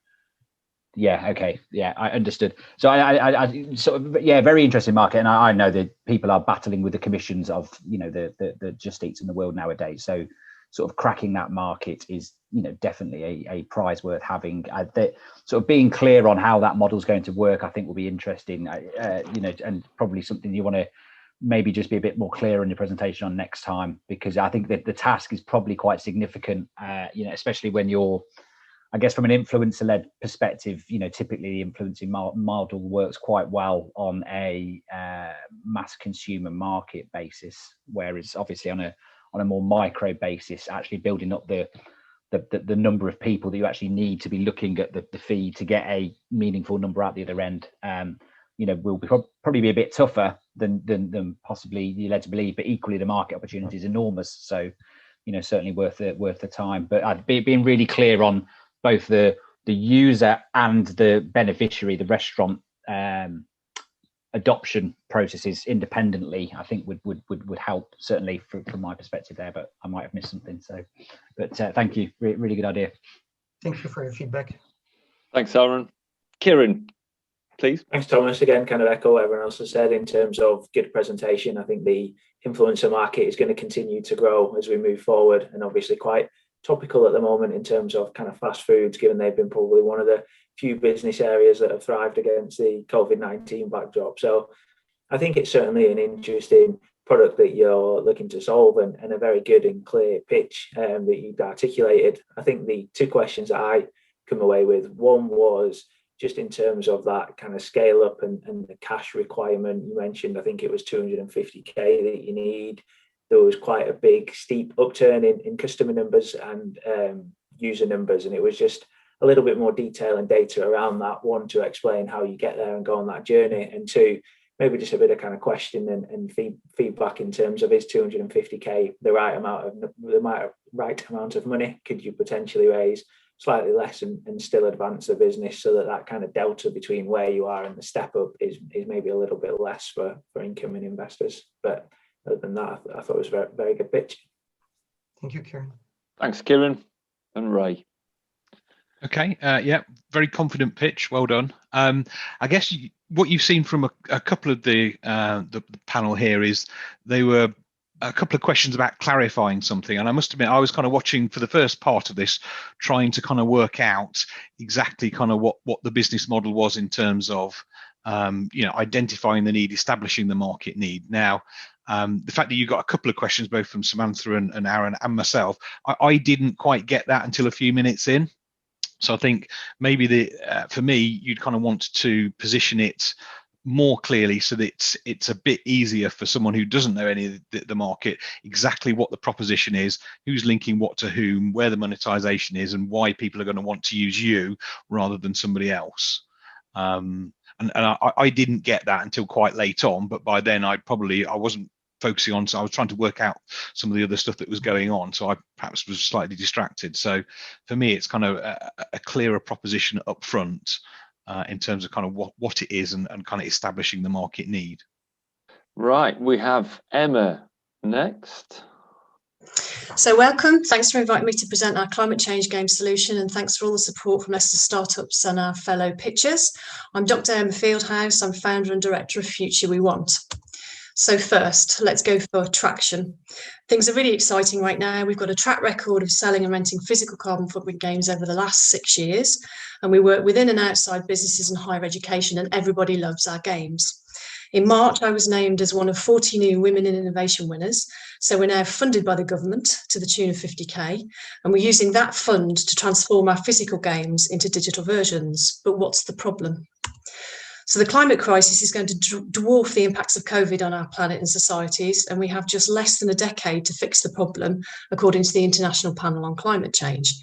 Yeah, okay, yeah, I understood. So I sort of, yeah, very interesting market, and I know that people are battling with the commissions of the Just Eats in the world nowadays. So sort of cracking that market is definitely a prize worth having. Sort of being clear on how that model is going to work, I think, will be interesting. And probably something you want to maybe just be a bit more clear in your presentation on next time, because I think that the task is probably quite significant. Especially when you're, I guess, from an influencer-led perspective, typically the influencing model works quite well on a mass consumer market basis, whereas obviously on a more micro basis, actually building up the number of people that you actually need to be looking at the feed to get a meaningful number out the other end, will probably be a bit tougher than possibly you're led to believe. But equally, the market opportunity is enormous, so certainly worth the time. But being really clear on both the user and the beneficiary, the restaurant adoption processes independently, I think would help, certainly from my perspective there, but I might have missed something. But thank you, really good idea. Thank you for your feedback. Thanks, Aaron. Kieran, please. Thanks, Thomas. Again, kind of echo what everyone else has said in terms of good presentation. I think the influencer market is going to continue to grow as we move forward, and obviously quite topical at the moment in terms of kind of fast foods, given they've been probably one of the few business areas that have thrived against the COVID-19 backdrop. So I think it's certainly an interesting product that you're looking to solve, and a very good and clear pitch that you've articulated. I think the two questions that I come away with, one was just in terms of that kind of scale up and the cash requirement. You mentioned, I think it was 250k that you need. There was quite a big steep upturn in customer numbers and user numbers, and it was just a little bit more detail and data around that. One, to explain how you get there and go on that journey, and two, maybe just a bit of kind of question and feedback in terms of, is 250k the right amount of money? Could you potentially raise slightly less and still advance the business, so that kind of delta between where you are and the step up is maybe a little bit less for incoming investors? But other than that, I thought it was a very, very good pitch. Thank you, Kieran. Thanks, Kieran and Ray. Okay, yeah, very confident pitch. Well done. I guess what you've seen from a couple of the panel here is they were a couple of questions about clarifying something, and I must admit I was kind of watching for the first part of this, trying to kind of work out exactly kind of what the business model was in terms of identifying the need, establishing the market need. Now, the fact that you got a couple of questions both from Samantha and Aaron and myself, I didn't quite get that until a few minutes in. So I think maybe for me, you'd kind of want to position it more clearly so that it's a bit easier for someone who doesn't know any of the market, exactly what the proposition is, who's linking what to whom, where the monetization is, and why people are going to want to use you rather than somebody else. And I didn't get that until quite late on, but by then I wasn't focusing on, so I was trying to work out some of the other stuff that was going on, so I perhaps was slightly distracted. So for me, it's kind of a clearer proposition up front in terms of kind of what it is and kind of establishing the market need. Right, we have Emma next. So welcome, thanks for inviting me to present our climate change game solution, and thanks for all the support from Leicester Startups and our fellow pitchers. I'm Dr. Emma Fieldhouse, I'm founder and director of Future We Want. So first, let's go for traction. Things are really exciting right now. We've got a track record of selling and renting physical carbon footprint games over the last 6 years, and we work within and outside businesses and higher education, and everybody loves our games. In March, I was named as one of 40 new Women in Innovation winners. So we're now funded by the government to the tune of 50k, and we're using that fund to transform our physical games into digital versions. But what's the problem? So the climate crisis is going to dwarf the impacts of COVID on our planet and societies, and we have just less than a decade to fix the problem, according to the International Panel on Climate Change.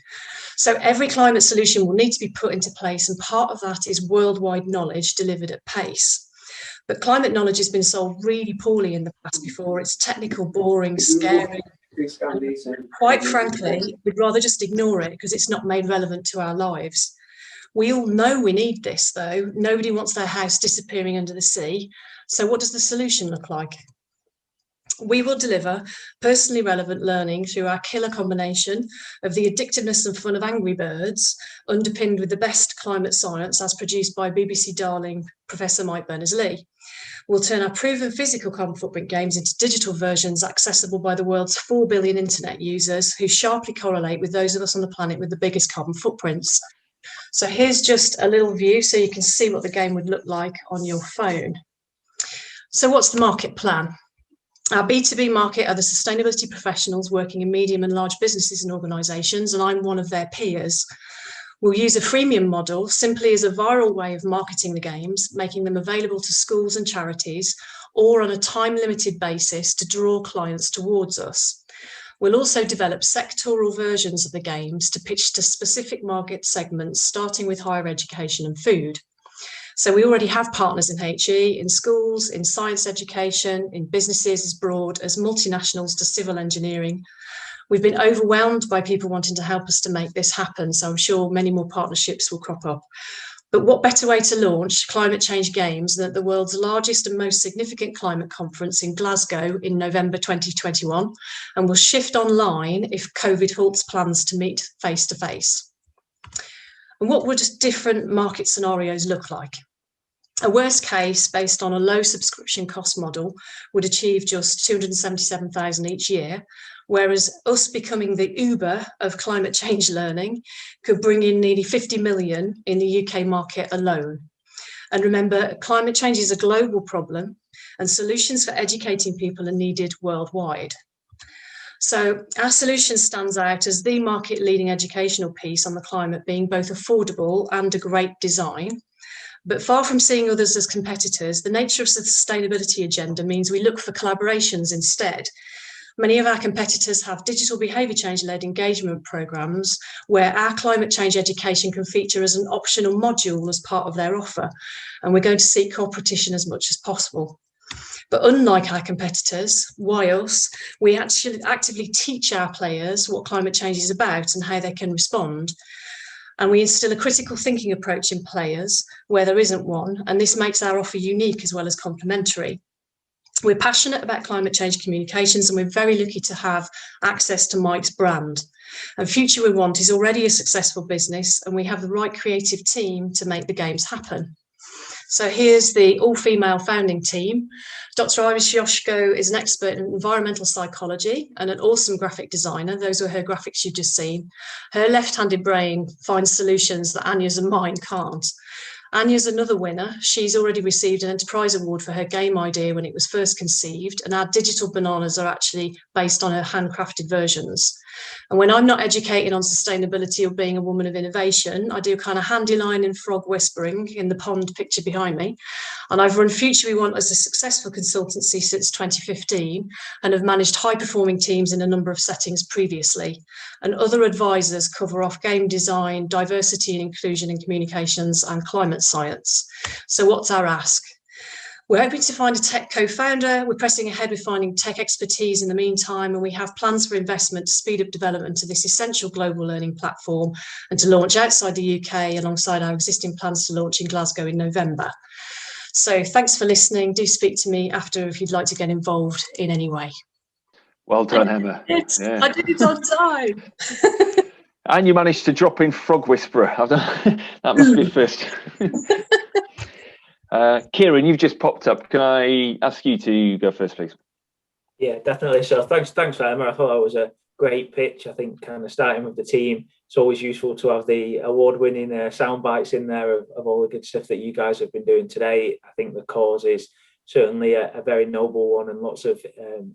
So every climate solution will need to be put into place, and part of that is worldwide knowledge delivered at pace. But climate knowledge has been sold really poorly in the past before. It's technical, boring, scary. And quite frankly, we'd rather just ignore it because it's not made relevant to our lives. We all know we need this, though. Nobody wants their house disappearing under the sea. So what does the solution look like? We will deliver personally relevant learning through our killer combination of the addictiveness and fun of Angry Birds, underpinned with the best climate science as produced by BBC darling Professor Mike Berners-Lee. We'll turn our proven physical carbon footprint games into digital versions accessible by the world's 4 billion internet users, who sharply correlate with those of us on the planet with the biggest carbon footprints. So here's just a little view so you can see what the game would look like on your phone. So what's the market plan? Our B2B market are the sustainability professionals working in medium and large businesses and organisations, and I'm one of their peers. We'll use a freemium model simply as a viral way of marketing the games, making them available to schools and charities, or on a time-limited basis to draw clients towards us. We'll also develop sectoral versions of the games to pitch to specific market segments, starting with higher education and food. So we already have partners in HE, in schools, in science education, in businesses as broad as multinationals to civil engineering. We've been overwhelmed by people wanting to help us to make this happen, so I'm sure many more partnerships will crop up. But what better way to launch climate change games than at the world's largest and most significant climate conference in Glasgow in November 2021, and we'll shift online if COVID halts plans to meet face to face. And what would different market scenarios look like? A worst case based on a low subscription cost model would achieve just 277,000 each year, whereas us becoming the Uber of climate change learning could bring in nearly 50 million in the UK market alone. And remember, climate change is a global problem, and solutions for educating people are needed worldwide. So our solution stands out as the market-leading educational piece on the climate, being both affordable and a great design. But far from seeing others as competitors, the nature of the sustainability agenda means we look for collaborations instead. Many of our competitors have digital behaviour change-led engagement programmes where our climate change education can feature as an optional module as part of their offer, and we're going to seek cooperation as much as possible. But unlike our competitors, why us? We actually actively teach our players what climate change is about and how they can respond. And we instill a critical thinking approach in players where there isn't one, and this makes our offer unique as well as complementary. We're passionate about climate change communications, and we're very lucky to have access to Mike's brand. And Future We Want is already a successful business, and we have the right creative team to make the games happen. So here's the all-female founding team. Dr. Iris Yoshko is an expert in environmental psychology and an awesome graphic designer. Those are her graphics you've just seen. Her left-handed brain finds solutions that Anya's and mine can't. Anya's another winner. She's already received an enterprise award for her game idea when it was first conceived, and our digital bananas are actually based on her handcrafted versions. And when I'm not educating on sustainability or being a woman of innovation, I do kind of handyline and frog whispering in the pond picture behind me. And I've run Future We Want as a successful consultancy since 2015 and have managed high-performing teams in a number of settings previously. And other advisors cover off game design, diversity and inclusion in communications, and climate science. So what's our ask? We're hoping to find a tech co-founder. We're pressing ahead with finding tech expertise in the meantime, and we have plans for investment to speed up development of this essential global learning platform and to launch outside the UK alongside our existing plans to launch in Glasgow in November. So thanks for listening. Do speak to me after if you'd like to get involved in any way. Well done, Emma. I did it on time. And you managed to drop in frog whisperer. That must be a first. Kieran, you've just popped up. Can I ask you to go first, please? Yeah, definitely. So thanks for that, Emma. I thought that was a great pitch. I think kind of starting with the team, it's always useful to have the award-winning sound bites in there of all the good stuff that you guys have been doing today. I think the cause is certainly a very noble one, and lots of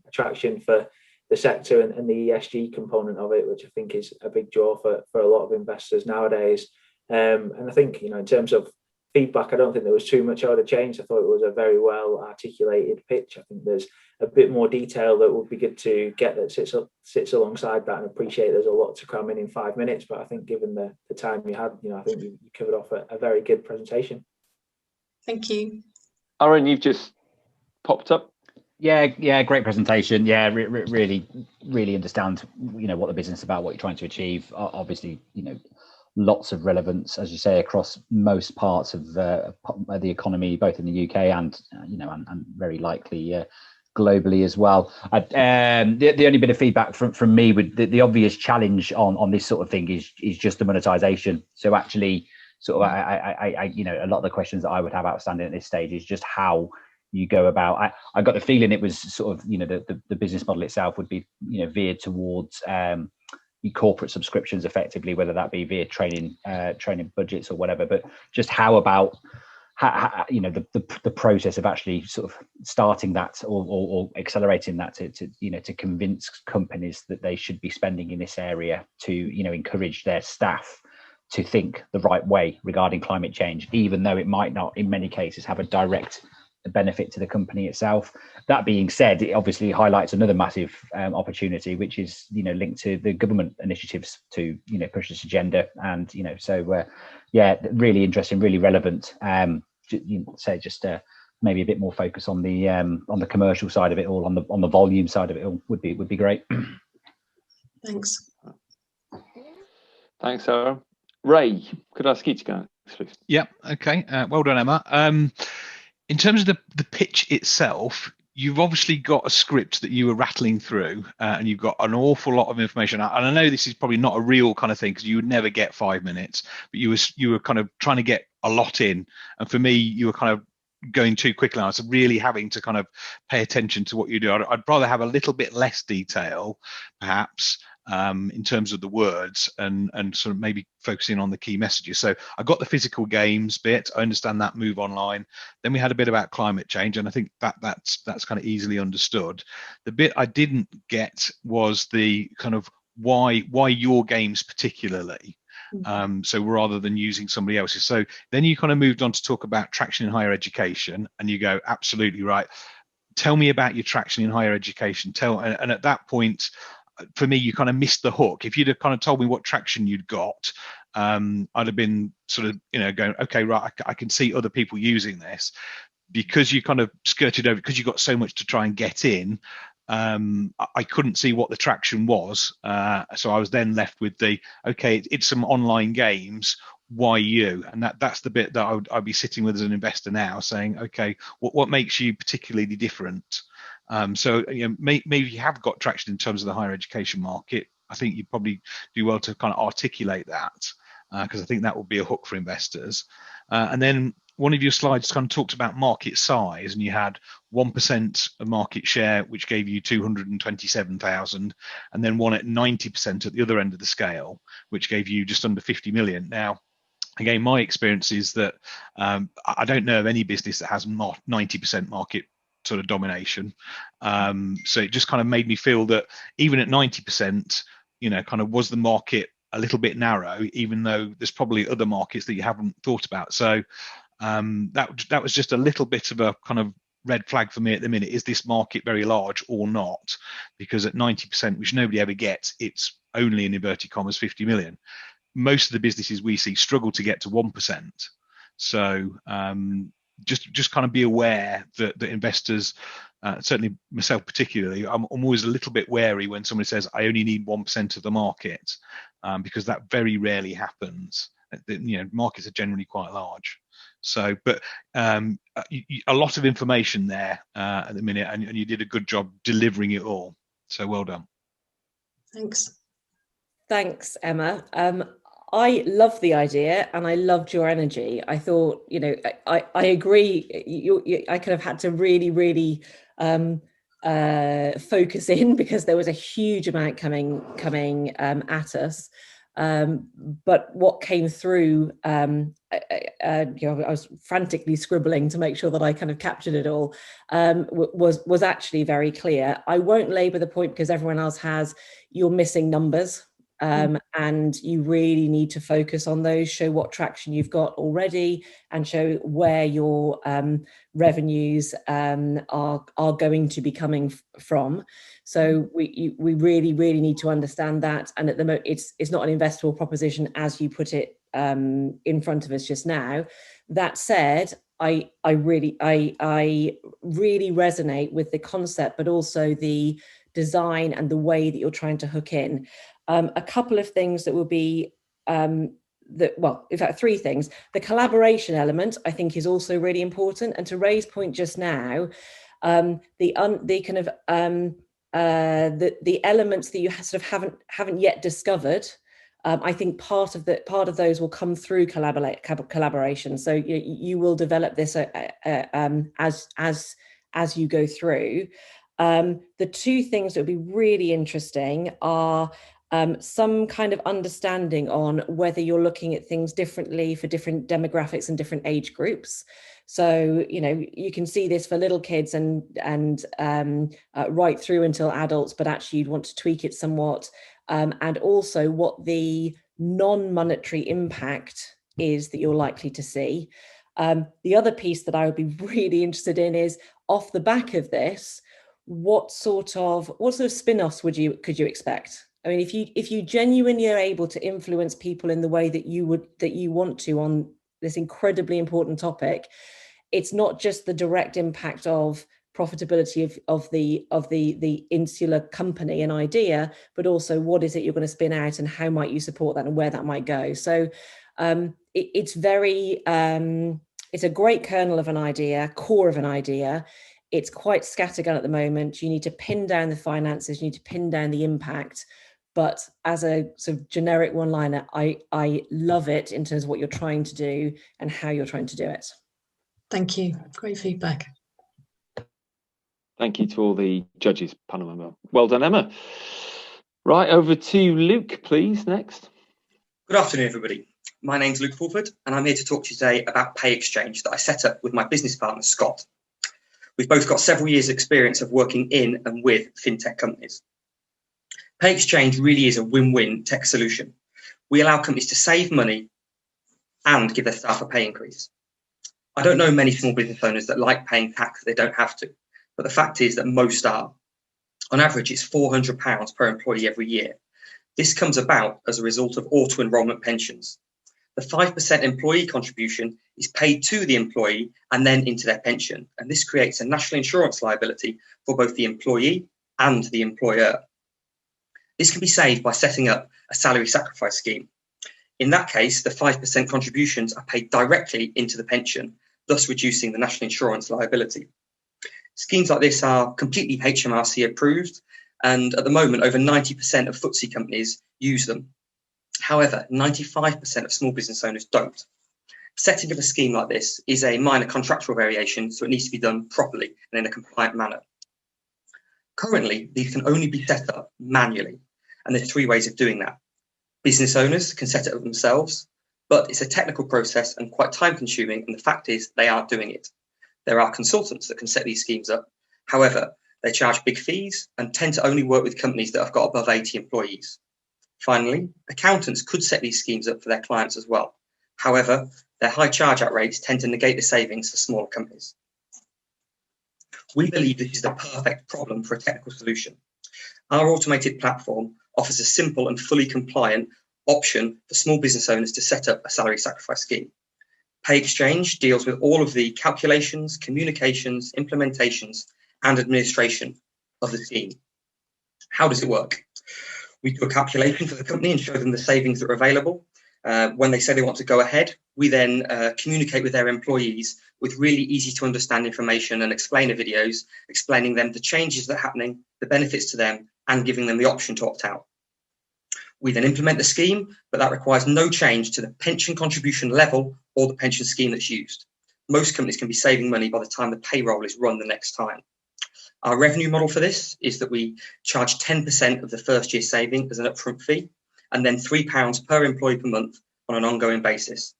attraction for the sector and the ESG component of it, which I think is a big draw for a lot of investors nowadays. And I think, in terms of feedback, I don't think there was too much out of change. I thought it was a very well articulated pitch. I think there's a bit more detail that would be good to get that sits alongside that, and appreciate there's a lot to cram in 5 minutes, but I think given the time you had, I think you covered off a very good presentation. Thank you. Aaron, you've just popped up. Yeah, great presentation. Yeah, really understand, what the business is about, what you're trying to achieve. Obviously, lots of relevance, as you say, across most parts of the economy, both in the UK and and very likely globally as well. The only bit of feedback from me would the obvious challenge on this sort of thing is just the monetization. So actually, sort of, I a lot of the questions that I would have outstanding at this stage is just how you go about. I got the feeling it was sort of the business model itself would be veered towards corporate subscriptions effectively, whether that be via training budgets or whatever, but just how about the process of actually sort of starting that or accelerating that to convince companies that they should be spending in this area, to encourage their staff to think the right way regarding climate change, even though it might not in many cases have a direct benefit to the company itself. That being said, it obviously highlights another massive opportunity, which is linked to the government initiatives to push this agenda, and really interesting, really relevant. Just maybe a bit more focus on the commercial side of it all, on the volume side of it all would be great. Thanks. Thanks, Sarah. Ray, could I ask you to go next, please? Yeah. Okay. Well done, Emma. In terms of the pitch itself, you've obviously got a script that you were rattling through, and you've got an awful lot of information. And I know this is probably not a real kind of thing, because you would never get 5 minutes, but you were kind of trying to get a lot in. And for me, you were kind of going too quickly. So really having to kind of pay attention to what you do. I'd rather have a little bit less detail, perhaps, in terms of the words, and sort of maybe focusing on the key messages. So I got the physical games bit. I understand that move online. Then we had a bit about climate change, and I think that's kind of easily understood. The bit I didn't get was the kind of why your games particularly. So rather than using somebody else's. So then you kind of moved on to talk about traction in higher education, and you go, absolutely right. Tell me about your traction in higher education. And at that point, for me, you kind of missed the hook. If you'd have kind of told me what traction you'd got, I'd have been sort of, going, okay, right, I can see other people using this. Because you kind of skirted over, because you got so much to try and get in, I couldn't see what the traction was. So I was then left with okay, it's some online games. Why you? And that's the bit that I'd be sitting with as an investor now, saying, okay, what makes you particularly different? So maybe you have got traction in terms of the higher education market. I think you probably do well to kind of articulate that, because I think that will be a hook for investors. And then one of your slides kind of talked about market size, and you had 1% of market share, which gave you 227,000, and then one at 90% at the other end of the scale, which gave you just under 50 million. Now, again, my experience is that I don't know of any business that has 90% market sort of domination. So it just kind of made me feel that even at 90%, kind of was the market a little bit narrow, even though there's probably other markets that you haven't thought about. So that was just a little bit of a kind of red flag for me at the minute. Is this market very large or not? Because at 90%, which nobody ever gets, it's only in inverted commas 50 million. Most of the businesses we see struggle to get to 1%. So just kind of be aware that investors, certainly myself particularly, I'm always a little bit wary when somebody says I only need 1% of the market, because that very rarely happens. Markets are generally quite large. So, but a lot of information there at the minute, and you did a good job delivering it all. So well done. Thanks, Emma. I love the idea, and I loved your energy. I thought, I agree. I could have had to really focus in, because there was a huge amount coming at us. But what came through, I was frantically scribbling to make sure that I kind of captured it all, was actually very clear. I won't labour the point, because everyone else has. You're missing numbers. And you really need to focus on those, show what traction you've got already, and show where your revenues are going to be coming from. So we really need to understand that. And at the moment, it's not an investable proposition as you put it in front of us just now. That said, I really resonate with the concept, but also the design and the way that you're trying to hook in. A couple of things that will be in fact, three things. The collaboration element, I think, is also really important. And to Ray's point just now, the elements that you sort of haven't yet discovered, I think part of those will come through collaboration. So you will develop this as you go through. The two things that would be really interesting are some kind of understanding on whether you're looking at things differently for different demographics and different age groups. So, you can see this for little kids and right through until adults, but actually you'd want to tweak it somewhat. And also what the non-monetary impact is that you're likely to see. The other piece that I would be really interested in is, off the back of this, what sort of spin-offs could you expect? I mean, if you genuinely are able to influence people in the way that you want to on this incredibly important topic, it's not just the direct impact of profitability of the insular company and idea, but also what is it you're going to spin out, and how might you support that, and where that might go. So it's a great kernel of an idea, core of an idea. It's quite scattergun at the moment. You need to pin down the finances, you need to pin down the impact. But as a sort of generic one-liner, I love it in terms of what you're trying to do and how you're trying to do it. Thank you. Great feedback. Thank you to all the judges, panel member. Well done, Emma. Right, over to Luke, please, next. Good afternoon, everybody. My name's Luke Fulford, and I'm here to talk to you today about Pay Exchange that I set up with my business partner, Scott. We've both got several years' experience of working in and with fintech companies. Pay Exchange really is a win-win tech solution. We allow companies to save money and give their staff a pay increase. I don't know many small business owners that like paying tax that they don't have to, but the fact is that most are. On average, it's £400 per employee every year. This comes about as a result of auto-enrolment pensions. The 5% employee contribution is paid to the employee and then into their pension, and this creates a national insurance liability for both the employee and the employer. This can be saved by setting up a salary sacrifice scheme. In that case, the 5% contributions are paid directly into the pension, thus reducing the national insurance liability. Schemes like this are completely HMRC approved, and at the moment, over 90% of FTSE companies use them. However, 95% of small business owners don't. Setting up a scheme like this is a minor contractual variation, so it needs to be done properly and in a compliant manner. Currently, these can only be set up manually, and there's 3 ways of doing that. Business owners can set it up themselves, but it's a technical process and quite time-consuming, and the fact is they aren't doing it. There are consultants that can set these schemes up. However, they charge big fees and tend to only work with companies that have got above 80 employees. Finally, accountants could set these schemes up for their clients as well. However, their high charge-out rates tend to negate the savings for smaller companies. We believe this is the perfect problem for a technical solution. Our automated platform offers a simple and fully compliant option for small business owners to set up a salary sacrifice scheme. Pay Exchange deals with all of the calculations, communications, implementations, and administration of the scheme. How does it work? We do a calculation for the company and show them the savings that are available. When they say they want to go ahead, we then communicate with their employees with really easy to understand information and explainer videos, explaining them the changes that are happening, the benefits to them, and giving them the option to opt out. We then implement the scheme, but that requires no change to the pension contribution level or the pension scheme that's used. Most companies can be saving money by the time the payroll is run the next time. Our revenue model for this is that we charge 10% of the first year saving as an upfront fee, and then £3 per employee per month on an ongoing basis.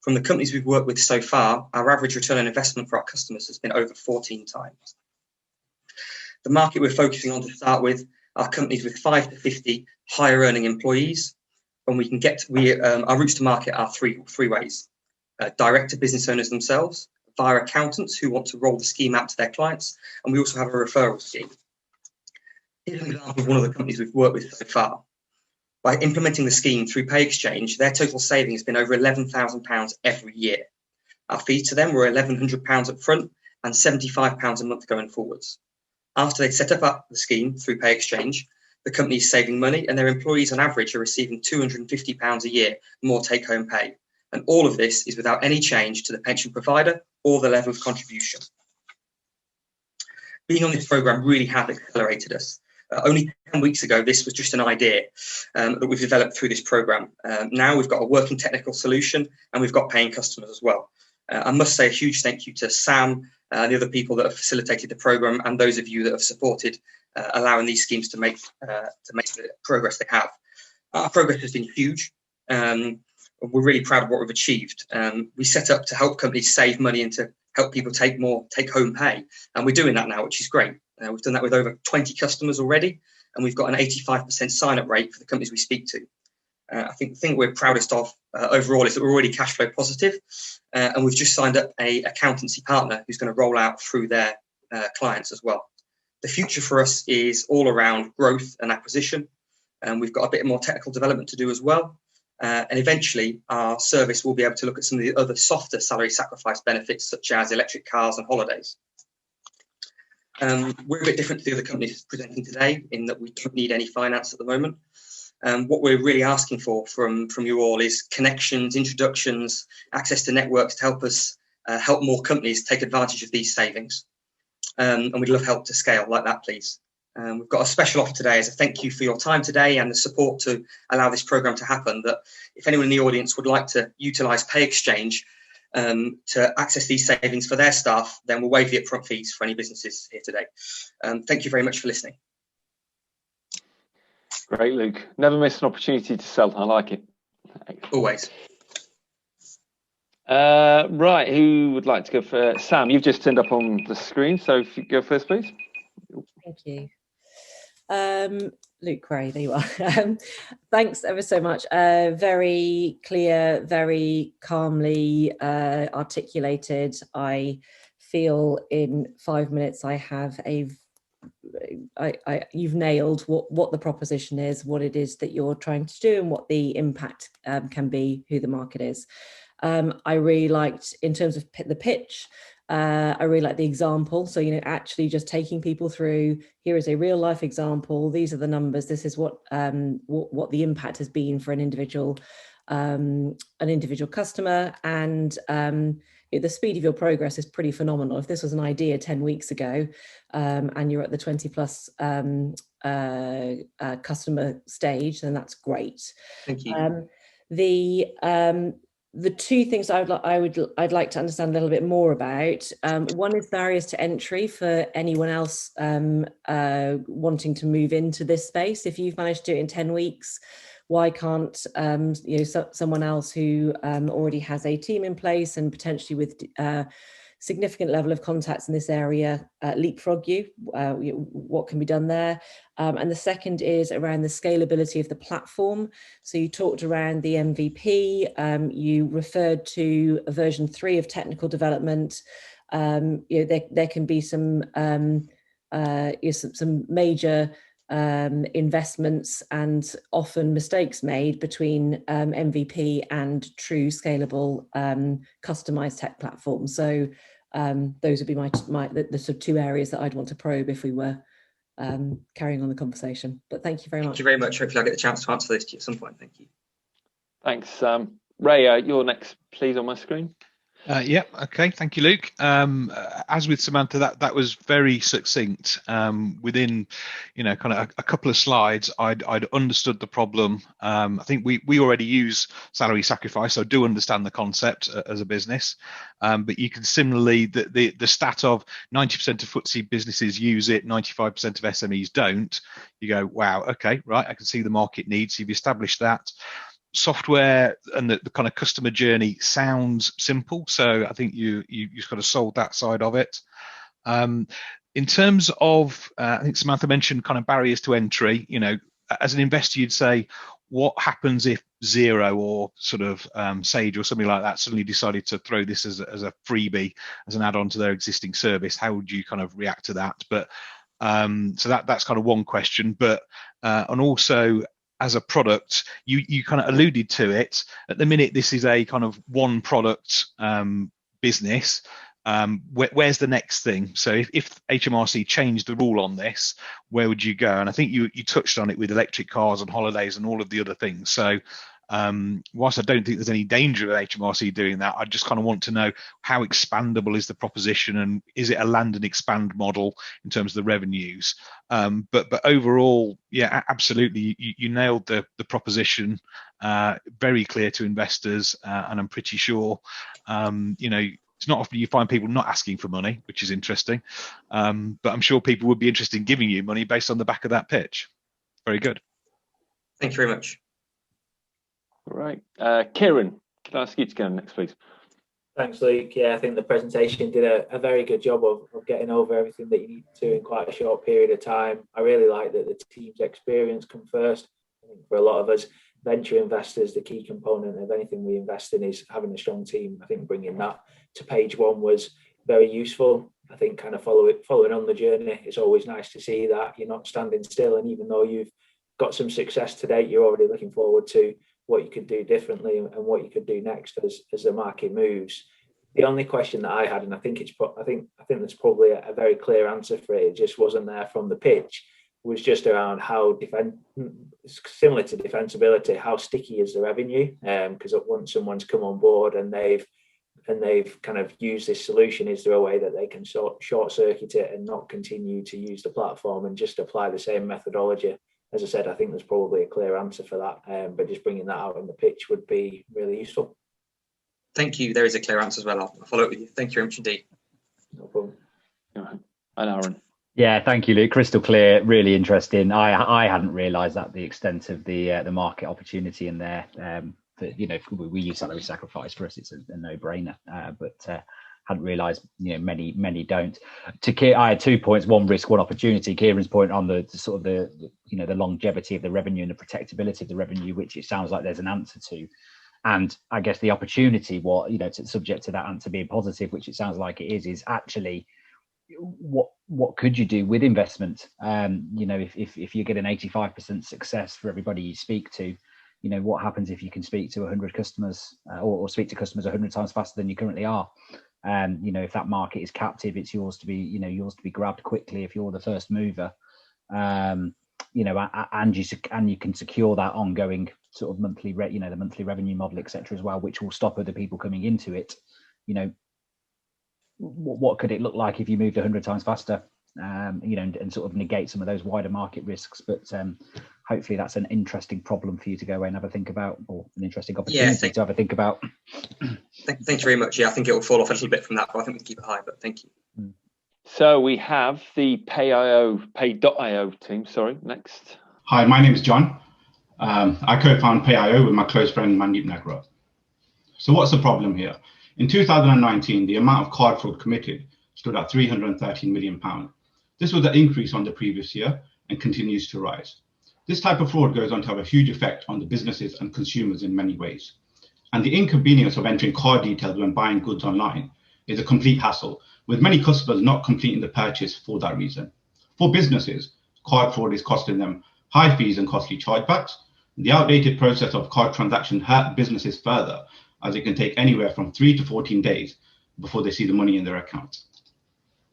From the companies we've worked with so far, our average return on investment for our customers has been over 14 times. The market we're focusing on to start with are companies with 5 to 50 higher earning employees, and we can get our routes to market are three ways: direct to business owners themselves, via accountants who want to roll the scheme out to their clients, and we also have a referral scheme. Here's an example of one of the companies we've worked with so far. By implementing the scheme through Pay Exchange, their total saving has been over £11,000 every year. Our fees to them were £1,100 up front and £75 a month going forwards. After they'd set up the scheme through Pay Exchange, the company is saving money, and their employees on average are receiving £250 a year more take-home pay. And all of this is without any change to the pension provider or the level of contribution. Being on this programme really has accelerated us. Only 10 weeks ago, this was just an idea that we've developed through this programme. Now we've got a working technical solution, and we've got paying customers as well. I must say a huge thank you to Sam, the other people that have facilitated the programme, and those of you that have supported allowing these schemes to make the progress they have. Our progress has been huge. We're really proud of what we've achieved. We set up to help companies save money and to help people take more take-home pay, and we're doing that now, which is great. We've done that with over 20 customers already, and we've got an 85% sign-up rate for the companies we speak to. I think the thing we're proudest of overall is that we're already cash flow positive, and we've just signed up an accountancy partner who's going to roll out through their clients as well. The future for us is all around growth and acquisition, and we've got a bit more technical development to do as well. And eventually, our service will be able to look at some of the other softer salary sacrifice benefits, such as electric cars and holidays. We're a bit different to the other companies presenting today in that we don't need any finance at the moment. What we're really asking for from you all is connections, introductions, access to networks to help us help more companies take advantage of these savings. And we'd love help to scale like that, please. We've got a special offer today as a thank you for your time today and the support to allow this programme to happen, that if anyone in the audience would like to utilise Pay Exchange, to access these savings for their staff, then we'll waive the upfront fees for any businesses here today. Thank you very much for listening. Great, Luke. Never miss an opportunity to sell. I like it. Always. Right, who would like to go first? Sam, you've just turned up on the screen, so if you go first, please. Thank you. Luke Gray, there you are. Thanks ever so much. Very clear, very calmly articulated. I feel in 5 minutes I have you've nailed what the proposition is, what it is that you're trying to do, and what the impact can be, who the market is. I really liked, in terms of the pitch, I really like the example. So, actually just taking people through, here is a real life example. These are the numbers. This is what the impact has been for an individual customer. And the speed of your progress is pretty phenomenal. If this was an idea 10 weeks ago, and you're at the 20 plus customer stage, then that's great. Thank you. The two things I'd like to understand a little bit more about. One is barriers to entry for anyone else wanting to move into this space. If you've managed to do it in 10 weeks, why can't someone else who already has a team in place and potentially with significant level of contacts in this area leapfrog you? What can be done there? And the second is around the scalability of the platform. So you talked around the MVP, you referred to a version 3 of technical development. There can be some major investments and often mistakes made between MVP and true scalable customized tech platforms. So those would be the sort of two areas that I'd want to probe if we were carrying on the conversation. But thank you very much. Thank you very much. Hopefully I'll get the chance to answer this at some point. Thank you. Thanks. Ray, you're next, please, on my screen. Yeah, okay, thank you, Luke. As with Samantha, that was very succinct. Within, kind of a couple of slides, I'd understood the problem. I think we already use salary sacrifice, so I do understand the concept as a business. But you can similarly, the stat of 90% of FTSE businesses use it, 95% of SMEs don't. You go, wow, okay, right, I can see the market needs. You've established that. Software and the kind of customer journey sounds simple, so I think you kind of sold that side of it. In terms of, I think Samantha mentioned kind of barriers to entry. As an investor, you'd say, what happens if Xero or sort of Sage or something like that suddenly decided to throw this as a freebie, as an add-on to their existing service? How would you kind of react to that? But so that's kind of one question. But and also, as a product, you kind of alluded to it. At the minute, this is a kind of one product business. Where's the next thing? So if HMRC changed the rule on this, where would you go? And I think you touched on it with electric cars and holidays and all of the other things. So whilst I don't think there's any danger of HMRC doing that, I just kind of want to know how expandable is the proposition, and is it a land and expand model in terms of the revenues? But overall, yeah, absolutely, you nailed the proposition. Very clear to investors, and I'm pretty sure, it's not often you find people not asking for money, which is interesting. But I'm sure people would be interested in giving you money based on the back of that pitch. Very good. Thank you very much. All right. Kieran, can I ask you to go next, please? Thanks, Luke. Yeah, I think the presentation did a very good job of getting over everything that you need to in quite a short period of time. I really like that the team's experience come first. I think for a lot of us venture investors, the key component of anything we invest in is having a strong team. I think bringing that to page one was very useful. I think kind of following on the journey, it's always nice to see that you're not standing still, and even though you've got some success to date, you're already looking forward to what you could do differently and what you could do next as the market moves. The only question that I had, and I think there's probably a very clear answer for it, it just wasn't there from the pitch, was just around how similar to defensibility, how sticky is the revenue? Because once someone's come on board and they've kind of used this solution, is there a way that they can short circuit it and not continue to use the platform and just apply the same methodology? As I said, I think there's probably a clear answer for that, but just bringing that out on the pitch would be really useful. Thank you. There is a clear answer as well. I'll follow up with you. Thank you very much indeed. No problem. And Aaron. Yeah, thank you, Luke. Crystal clear, really interesting. I hadn't realised that the extent of the market opportunity in there. That, you know, we use salary sacrifice. For us, it's a no-brainer. But hadn't realised, you know, many don't. I had 2 points: one risk, one opportunity. Kieran's point on the sort of the you know, the longevity of the revenue and the protectability of the revenue, which it sounds like there's an answer to. And I guess the opportunity, what, you know, subject to that answer being positive, which it sounds like it is actually what could you do with investment? You know, if you get an 85% success for everybody you speak to, you know, what happens if you can speak to 100 customers or speak to customers 100 times faster than you currently are? You know, if that market is captive, it's yours to be, you know, yours to be grabbed quickly if you're the first mover. You know, and you can secure that ongoing sort of monthly the monthly revenue model, etc., as well, which will stop other people coming into it. You know, what could it look like if you moved 100 times faster? You know, and sort of negate some of those wider market risks. But hopefully that's an interesting problem for you to go away and have a think about, or an interesting opportunity to have a think about. Thank you very much. Yeah, I think it will fall off a little bit from that, but I think we can keep it high. But thank you. So we have the Pay.io team. Sorry, next. Hi, my name is John. I co-found Pay.io with my close friend Mandeep Nagra. So what's the problem here? In 2019, the amount of card fraud committed stood at £313 million. This was an increase on the previous year and continues to rise. This type of fraud goes on to have a huge effect on the businesses and consumers in many ways. And the inconvenience of entering card details when buying goods online is a complete hassle, with many customers not completing the purchase for that reason. For businesses, card fraud is costing them high fees and costly chargebacks. The outdated process of card transactions hurt businesses further, as it can take anywhere from 3 to 14 days before they see the money in their account.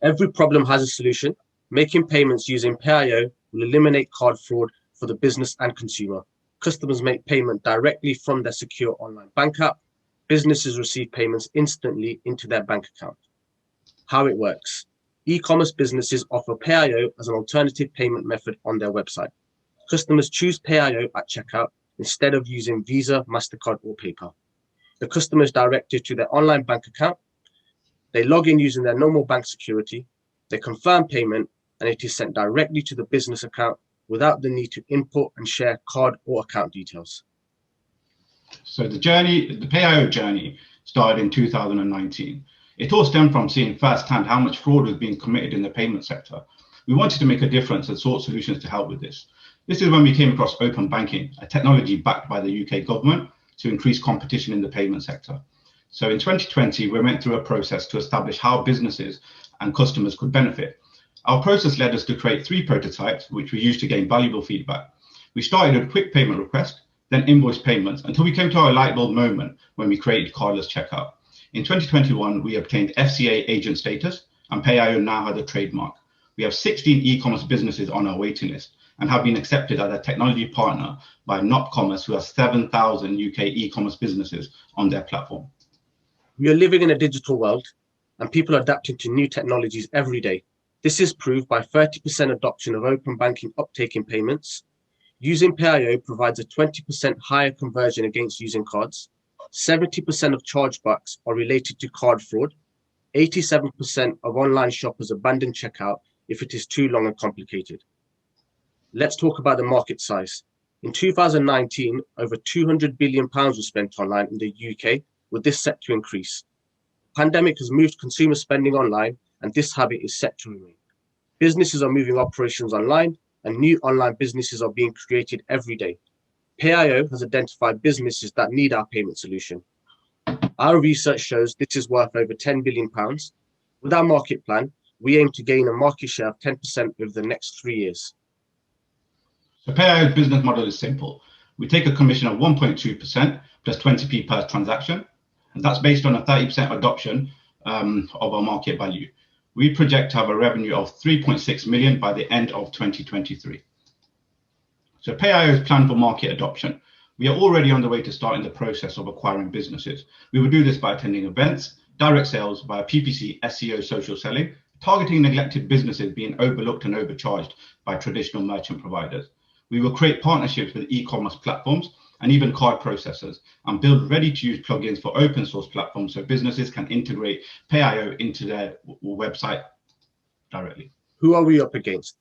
Every problem has a solution. Making payments using Pay.io will eliminate card fraud for the business and consumer. Customers make payment directly from their secure online bank app. Businesses receive payments instantly into their bank account. How it works. E-commerce businesses offer Pay.io as an alternative payment method on their website. Customers choose Pay.io at checkout instead of using Visa, MasterCard, or PayPal. The customer is directed to their online bank account. They log in using their normal bank security. They confirm payment, and it is sent directly to the business account without the need to input and share card or account details. So the Pay.io journey started in 2019. It all stemmed from seeing firsthand how much fraud was being committed in the payment sector. We wanted to make a difference and sought solutions to help with this. This is when we came across open banking, a technology backed by the UK government to increase competition in the payment sector. So in 2020, we went through a process to establish how businesses and customers could benefit. Our process led us to create 3 prototypes, which we used to gain valuable feedback. We started with quick payment request, then invoice payments, until we came to our light bulb moment when we created cardless checkout. In 2021, we obtained FCA agent status, and Pay.io now has a trademark. We have 16 e-commerce businesses on our waiting list and have been accepted as a technology partner by Not Commerce, who has 7,000 UK e-commerce businesses on their platform. We are living in a digital world, and people are adapting to new technologies every day. This is proved by 30% adoption of open banking uptake in payments. Using Pay.io provides a 20% higher conversion against using cards. 70% of chargebacks are related to card fraud. 87% of online shoppers abandon checkout if it is too long and complicated. Let's talk about the market size. In 2019, over £200 billion was spent online in the UK, with this set to increase. Pandemic has moved consumer spending online, and this habit is set to remain. Businesses are moving operations online, and new online businesses are being created every day. Pay.io has identified businesses that need our payment solution. Our research shows this is worth over £10 billion. With our market plan, we aim to gain a market share of 10% over the next 3 years. So Pay.io's business model is simple. We take a commission of 1.2% plus 20p per transaction, and that's based on a 30% adoption of our market value. We project to have a revenue of 3.6 million by the end of 2023. So Pay.io's plan for market adoption. We are already on the way to starting the process of acquiring businesses. We will do this by attending events, direct sales via PPC, SEO, social selling, targeting neglected businesses being overlooked and overcharged by traditional merchant providers. We will create partnerships with e-commerce platforms and even card processors, and build ready-to-use plugins for open source platforms so businesses can integrate PayIO into their website directly. Who are we up against?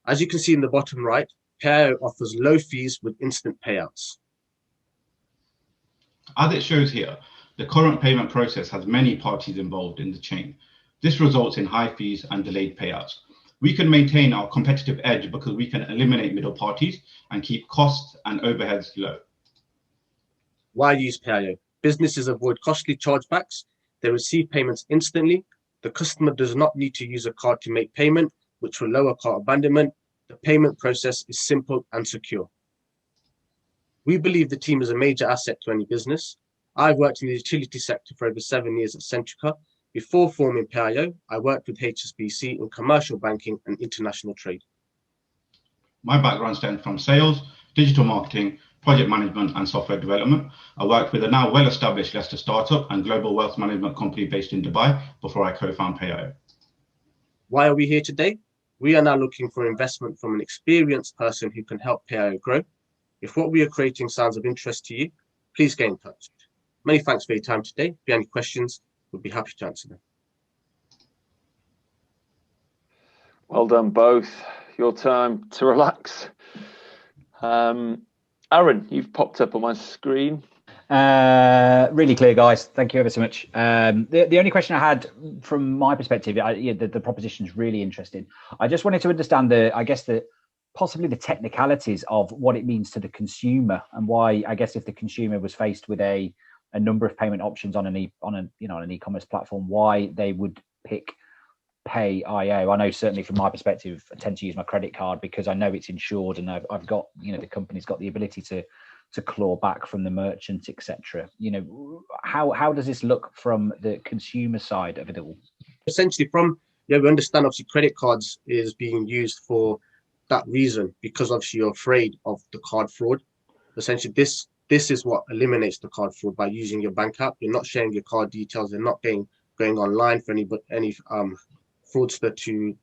As you can see in the bottom right, PayIO offers low fees with instant payouts. As it shows here, the current payment process has many parties involved in the chain. This results in high fees and delayed payouts. We can maintain our competitive edge because we can eliminate middle parties and keep costs and overheads low. Why use PayIO? Businesses avoid costly chargebacks. They receive payments instantly. The customer does not need to use a card to make payment, which will lower cart abandonment. The payment process is simple and secure. We believe the team is a major asset to any business. I've worked in the utility sector for over 7 years at Centrica. Before forming PayIO, I worked with HSBC in commercial banking and international trade. My background stems from sales, digital marketing, project management, and software development. I worked with a now well-established Leicester startup and global wealth management company based in Dubai before I co-founded PayIO. Why are we here today? We are now looking for investment from an experienced person who can help PayIO grow. If what we are creating sounds of interest to you, please get in touch. Many thanks for your time today. If you have any questions, we'll be happy to answer them. Well done, both. Your time to relax. Aaron, you've popped up on my screen. Really clear, guys. Thank you ever so much. The only question I had from my perspective, the proposition is really interesting. I just wanted to understand possibly the technicalities of what it means to the consumer, and why, I guess, if the consumer was faced with a number of payment options on an e-commerce platform, why they would pick PayIO. I know certainly from my perspective, I tend to use my credit card because I know it's insured, and I've got, the company's got the ability to claw back from the merchant, etc. How does this look from the consumer side of it all? Essentially, we understand obviously credit cards is being used for that reason, because obviously you're afraid of the card fraud. Essentially, this is what eliminates the card fraud by using your bank app. You're not sharing your card details. You're not going online for any fraudster to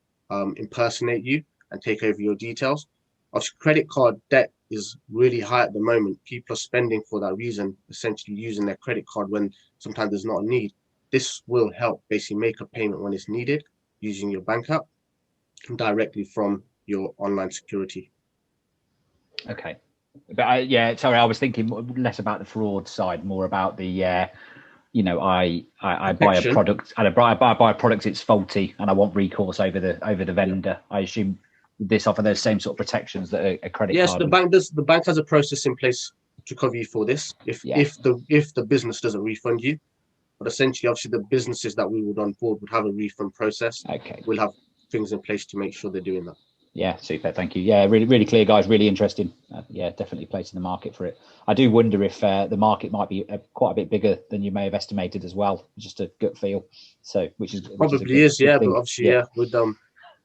impersonate you and take over your details. Obviously, credit card debt is really high at the moment. People are spending for that reason, essentially using their credit card when sometimes there's not a need. This will help basically make a payment when it's needed using your bank app directly from your online security. Okay. But sorry, I was thinking less about the fraud side, more about the, I buy a product and I buy a product, it's faulty, and I want recourse over the vendor. I assume this offer those same sort of protections that a credit card. Yes, the bank has a process in place to cover you for this if the business doesn't refund you. But essentially, obviously, the businesses that we would onboard would have a refund process. Okay. We'll have things in place to make sure they're doing that. Yeah, super. Thank you. Yeah, really, really clear, guys. Really interesting. Definitely placing the market for it. I do wonder if the market might be quite a bit bigger than you may have estimated as well. Just a gut feel. So, which is probably is, yeah. But obviously, would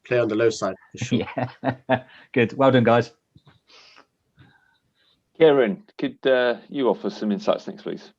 play on the low side for sure. Yeah, good. Well done, guys. Kieran, could you offer some insights next, please?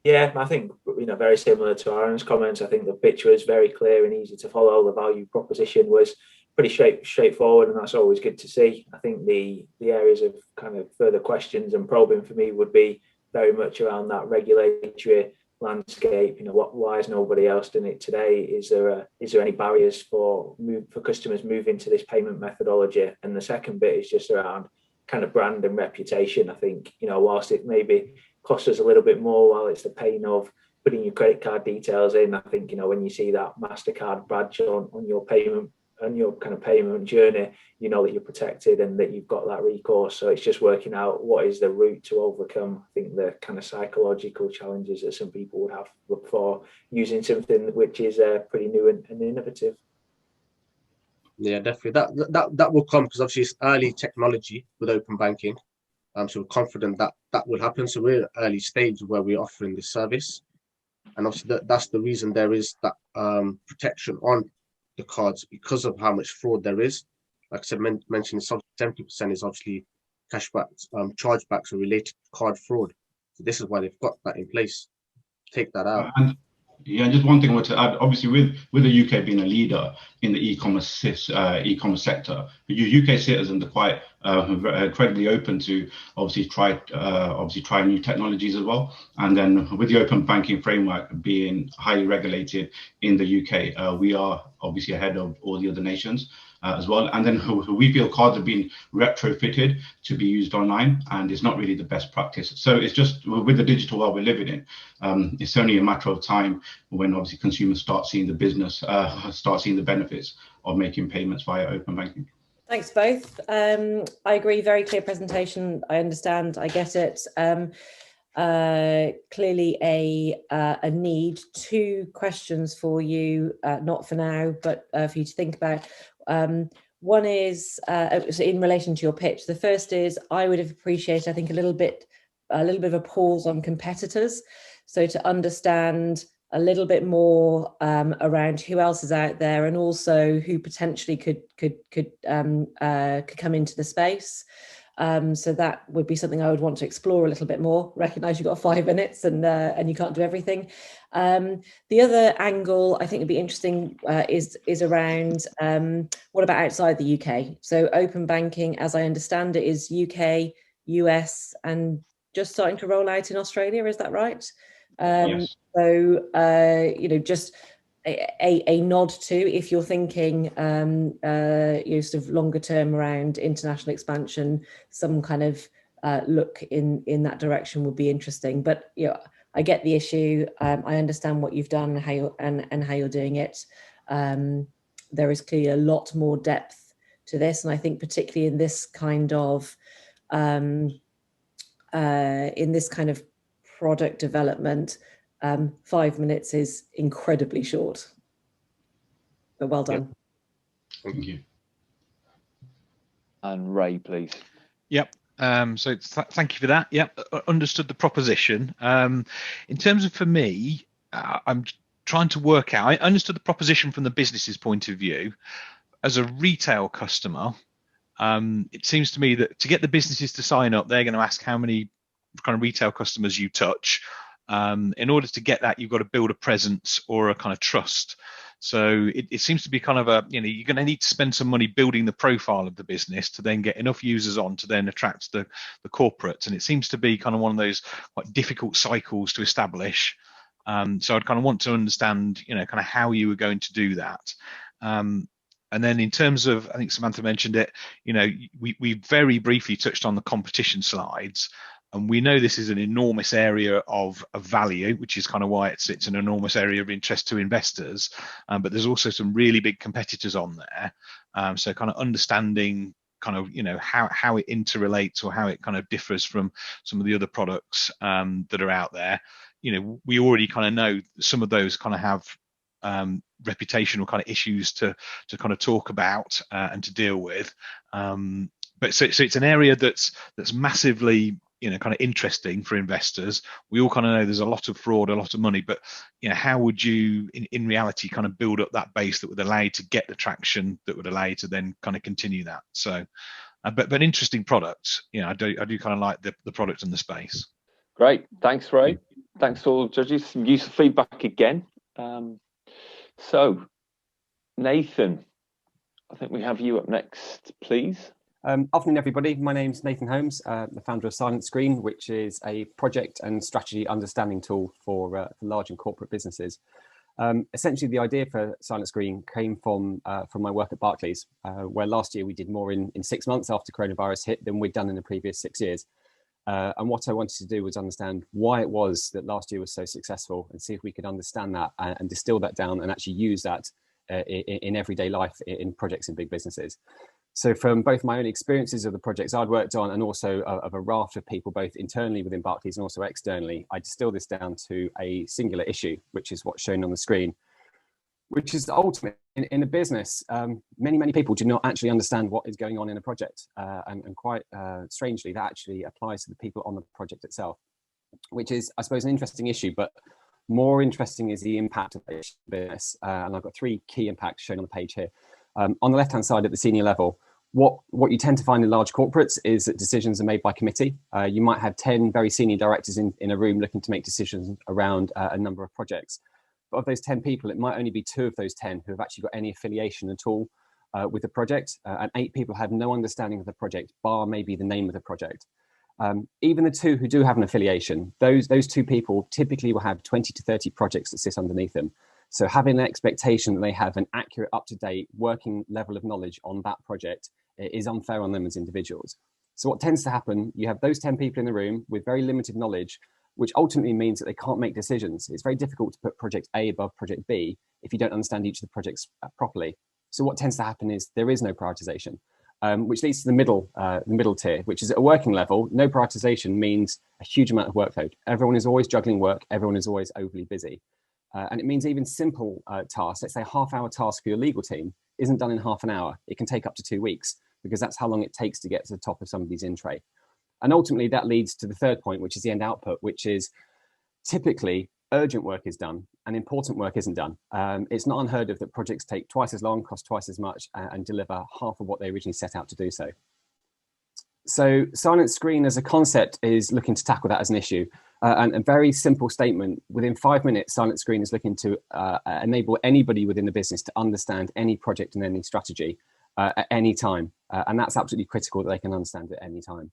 Yeah, I think very similar to Aaron's comments. I think the picture was very clear and easy to follow. The value proposition was pretty straightforward, and that's always good to see. I think the areas of kind of further questions and probing for me would be very much around that regulatory landscape. Why has nobody else done it today? Is there any barriers for customers moving to this payment methodology? And the second bit is just around kind of brand and reputation. I think whilst it maybe costs us a little bit more, while it's the pain of putting your credit card details in, I think when you see that MasterCard badge on your payment and your kind of payment journey, that you're protected and that you've got that recourse. So it's just working out what is the route to overcome, I think, the kind of psychological challenges that some people would have before using something which is pretty new and innovative. Yeah, definitely. That will come because obviously it's early technology with open banking. So we're confident that will happen. So we're at early stage where we're offering this service. And obviously that's the reason there is that protection on the cards, because of how much fraud there is. Like I said, mentioned 70% is obviously cashbacks, chargebacks are related to card fraud. So this is why they've got that in place. Take that out. Yeah, and just one thing I want to add, obviously with the UK being a leader in the e-commerce sector, the UK citizens are quite incredibly open to obviously try new technologies as well. And then with the open banking framework being highly regulated in the UK, we are obviously ahead of all the other nations as well. And then we feel cards have been retrofitted to be used online, and it's not really the best practice. So it's just with the digital world we're living in, it's only a matter of time when obviously consumers start seeing the benefits of making payments via open banking. Thanks both. I agree, very clear presentation. I understand, I get it. Clearly a need. Two questions for you, not for now, but for you to think about. One is in relation to your pitch. The first is, I would have appreciated, I think, a little bit of a pause on competitors. So to understand a little bit more around who else is out there, and also who potentially could come into the space. So that would be something I would want to explore a little bit more. Recognise you've got 5 minutes and you can't do everything. The other angle I think would be interesting is around what about outside the UK? So open banking, as I understand it, is UK, US, and just starting to roll out in Australia. Is that right? Yes. So just a nod to, if you're thinking sort of longer term around international expansion, some kind of look in that direction would be interesting. But I get the issue. I understand what you've done and how you're doing it. There is clearly a lot more depth to this, and I think particularly in this kind of product development, 5 minutes is incredibly short, but well done. Yep. Thank you. And Ray, please. Yep. So thank you for that. Yep, understood the proposition. In terms of, for me, I'm trying to work out, I understood the proposition from the business's point of view. As a retail customer, it seems to me that to get the businesses to sign up, they're going to ask how many kind of retail customers you touch. In order to get that, you've got to build a presence or a kind of trust. So it seems to be kind of you're going to need to spend some money building the profile of the business to then get enough users on to then attract the corporates. And it seems to be kind of one of those quite difficult cycles to establish. So I'd kind of want to understand, kind of how you were going to do that. And then in terms of, I think Samantha mentioned it, we very briefly touched on the competition slides. And we know this is an enormous area of value, which is kind of why it's an enormous area of interest to investors. But there's also some really big competitors on there. So kind of understanding kind of, how it interrelates or how it kind of differs from some of the other products that are out there. We already kind of know some of those kind of have reputational kind of issues to kind of talk about and to deal with. But so it's an area that's massively kind of interesting for investors. We all kind of know there's a lot of fraud, a lot of money, but how would you in reality kind of build up that base that would allow you to get the traction that would allow you to then kind of continue that? So but interesting product. I do kind of like the product and the space. Great, thanks Ray. Thanks to all the judges. Some useful feedback again. So Nathan, I think we have you up next, please. Afternoon, everybody. My name's Nathan Holmes, the founder of Silent Screen, which is a project and strategy understanding tool for large and corporate businesses. Essentially, the idea for Silent Screen came from my work at Barclays, where last year we did more in 6 months after coronavirus hit than we'd done in the previous 6 years. And what I wanted to do was understand why it was that last year was so successful, and see if we could understand that and distill that down and actually use that in everyday life in projects in big businesses. So from both my own experiences of the projects I'd worked on and also of a raft of people, both internally within Barclays and also externally, I distill this down to a singular issue, which is what's shown on the screen, which is ultimately in a business, many people do not actually understand what is going on in a project. And quite strangely, that actually applies to the people on the project itself, which is, I suppose, an interesting issue, but more interesting is the impact of the business. And I've got 3 key impacts shown on the page here. On the left-hand side at the senior level, what you tend to find in large corporates is that decisions are made by committee. You might have 10 very senior directors in a room looking to make decisions around a number of projects. But of those 10 people, it might only be 2 of those 10 who have actually got any affiliation at all with the project, and 8 people have no understanding of the project, bar maybe the name of the project. Even the 2 who do have an affiliation, those 2 people typically will have 20 to 30 projects that sit underneath them. So having an expectation that they have an accurate, up-to-date working level of knowledge on that project is unfair on them as individuals. So what tends to happen, you have those 10 people in the room with very limited knowledge, which ultimately means that they can't make decisions. It's very difficult to put project A above project B if you don't understand each of the projects properly. So what tends to happen is there is no prioritization, which leads to the middle tier, which is at a working level. No prioritization means a huge amount of workload. Everyone is always juggling work. Everyone is always overly busy. And it means even simple tasks, let's say a half-hour task for your legal team, isn't done in half an hour. It can take up to 2 weeks because that's how long it takes to get to the top of somebody's in tray. And ultimately that leads to the third point, which is the end output, which is typically urgent work is done and important work isn't done. It's not unheard of that projects take twice as long, cost twice as much, and deliver half of what they originally set out to do so. So Silent Screen as a concept is looking to tackle that as an issue. And a very simple statement, within 5 minutes, Silent Screen is looking to enable anybody within the business to understand any project and any strategy at any time. And that's absolutely critical that they can understand at any time.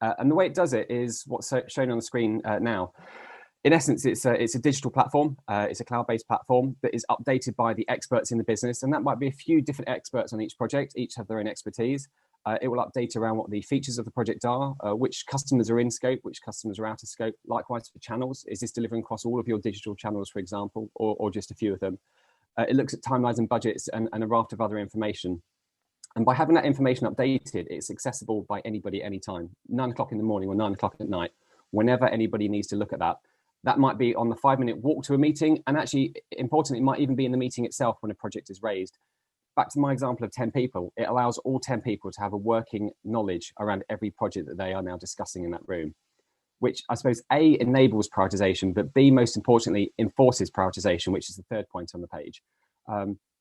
And the way it does it is what's shown on the screen now. In essence, it's a digital platform. It's a cloud-based platform that is updated by the experts in the business. And that might be a few different experts on each project. Each have their own expertise. It will update around what the features of the project are, which customers are in scope, which customers are out of scope. Likewise for channels, is this delivering across all of your digital channels, for example, or just a few of them? It looks at timelines and budgets and a raft of other information. And by having that information updated, it's accessible by anybody anytime, 9 o'clock in the morning or 9 o'clock at night, whenever anybody needs to look at that. That might be on the 5-minute walk to a meeting. And actually, importantly, it might even be in the meeting itself when a project is raised. Back to my example of 10 people, it allows all 10 people to have a working knowledge around every project that they are now discussing in that room, which I suppose A, enables prioritization, but B, most importantly, enforces prioritization, which is the third point on the page.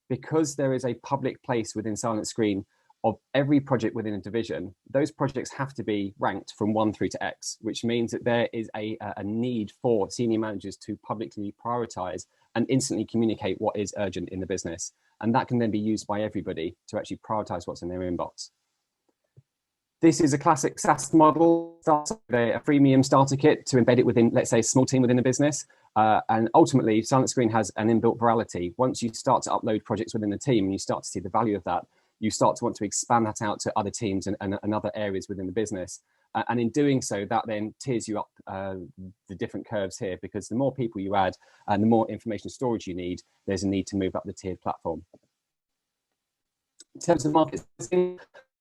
Because there is a public place within Silent Screen of every project within a division, those projects have to be ranked from 1 through to X, which means that there is a need for senior managers to publicly prioritize and instantly communicate what is urgent in the business. And that can then be used by everybody to actually prioritize what's in their inbox. This is a classic SaaS model, starts with a freemium starter kit to embed it within, let's say, a small team within a business. And ultimately, Silent Screen has an inbuilt virality. Once you start to upload projects within the team and you start to see the value of that, you start to want to expand that out to other teams and other areas within the business. And in doing so, that then tiers you up the different curves here, because the more people you add and the more information storage you need, there's a need to move up the tiered platform. In terms of market sizing,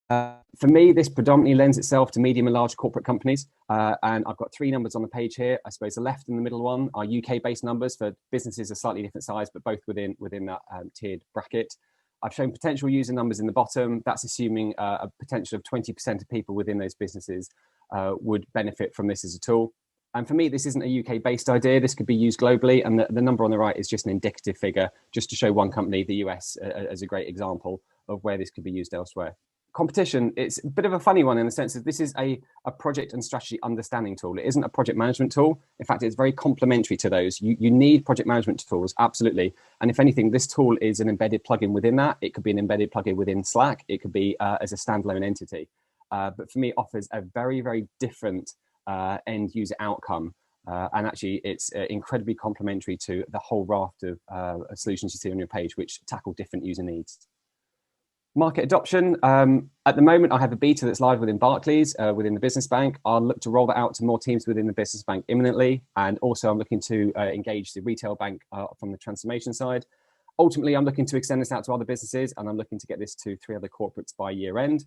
for me, this predominantly lends itself to medium and large corporate companies. And I've got 3 numbers on the page here. I suppose the left and the middle one are UK-based numbers for businesses of slightly different size, but both within that tiered bracket. I've shown potential user numbers in the bottom. That's assuming a potential of 20% of people within those businesses would benefit from this as a tool. And for me, this isn't a UK-based idea. This could be used globally. And the number on the right is just an indicative figure, just to show one company, the US, as a great example of where this could be used elsewhere. Competition, it's a bit of a funny one in the sense that this is a project and strategy understanding tool. It isn't a project management tool. In fact, it's very complementary to those. You need project management tools, absolutely. And if anything, this tool is an embedded plugin within that. It could be an embedded plugin within Slack. It could be as a standalone entity. But for me, it offers a very, very different end user outcome. And actually, it's incredibly complementary to the whole raft of solutions you see on your page, which tackle different user needs. Market adoption. At the moment, I have a beta that's live within Barclays, within the business bank. I'll look to roll that out to more teams within the business bank imminently. And also I'm looking to engage the retail bank from the transformation side. Ultimately, I'm looking to extend this out to other businesses, and I'm looking to get this to 3 other corporates by year end.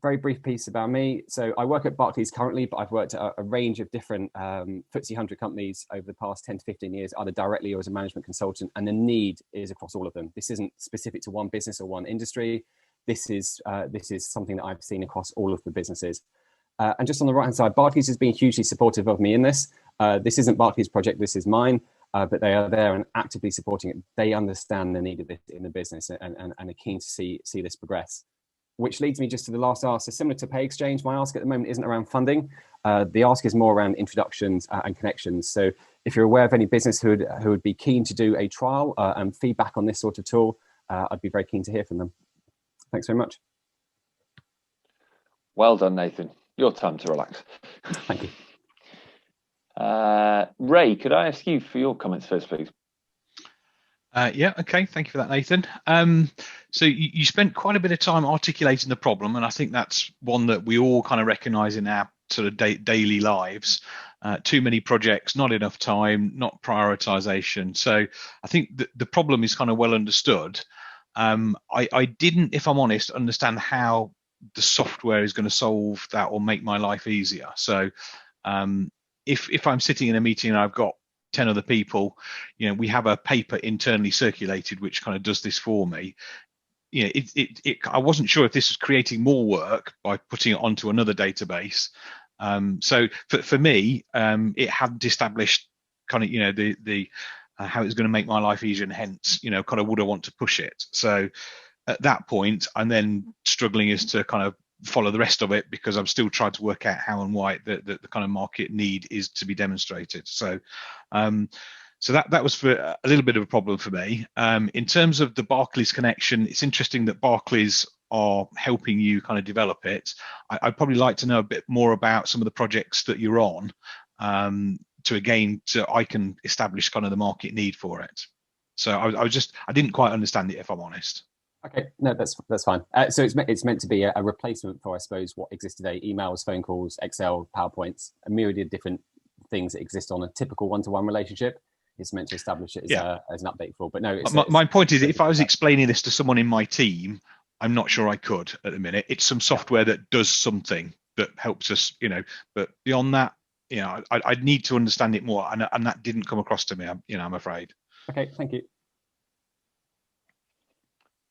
Very brief piece about me. So I work at Barclays currently, but I've worked at a range of different FTSE 100 companies over the past 10 to 15 years, either directly or as a management consultant. And the need is across all of them. This isn't specific to one business or one industry. This is something that I've seen across all of the businesses. And just on the right-hand side, Barclays has been hugely supportive of me in this. This isn't Barclays' project, this is mine, but they are there and actively supporting it. They understand the need of this in the business and are keen to see this progress. which leads me just to the last ask. So similar to Pay Exchange, my ask at the moment isn't around funding. The ask is more around introductions and connections. So if you're aware of any business who would be keen to do a trial and feedback on this sort of tool, I'd be very keen to hear from them. Thanks very much. Well done, Nathan. Your time to relax. Thank you. Ray, could I ask you for your comments first, please? Yeah, okay. Thank you for that, Nathan. So you spent quite a bit of time articulating the problem, and I think that's one that we all kind of recognise in our sort of daily lives. Too many projects, not enough time, not prioritisation. So I think the problem is kind of well understood. I didn't, if I'm honest, understand how the software is going to solve that or make my life easier. So if I'm sitting in a meeting and I've got 10 other people, you know, we have a paper internally circulated which kind of does this for me. You know, I wasn't sure if this was creating more work by putting it onto another database. So for me, it hadn't established kind of, you know, the how it's going to make my life easier, and hence, you know, kind of would I want to push it. So at that point, I'm then struggling as to kind of follow the rest of it, because I'm still trying to work out how and why the kind of market need is to be demonstrated. So so that was for a little bit of a problem for me. In terms of the Barclays connection, it's interesting that Barclays are helping you kind of develop it. I'd probably like to know a bit more about some of the projects that you're on, so I can establish kind of the market need for it. So I didn't quite understand it, if I'm honest. Okay, no, that's fine. So it's meant to be a replacement for, I suppose, what exists today: emails, phone calls, Excel, PowerPoints, a myriad of different things that exist on a typical one-to-one relationship. It's meant to establish it as an update for. But no, my point is, if I was explaining this to someone in my team, I'm not sure I could at the minute. It's some software that does something that helps us, you know. But beyond that, you know, I'd need to understand it more, and that didn't come across to me. I'm afraid. Okay, thank you.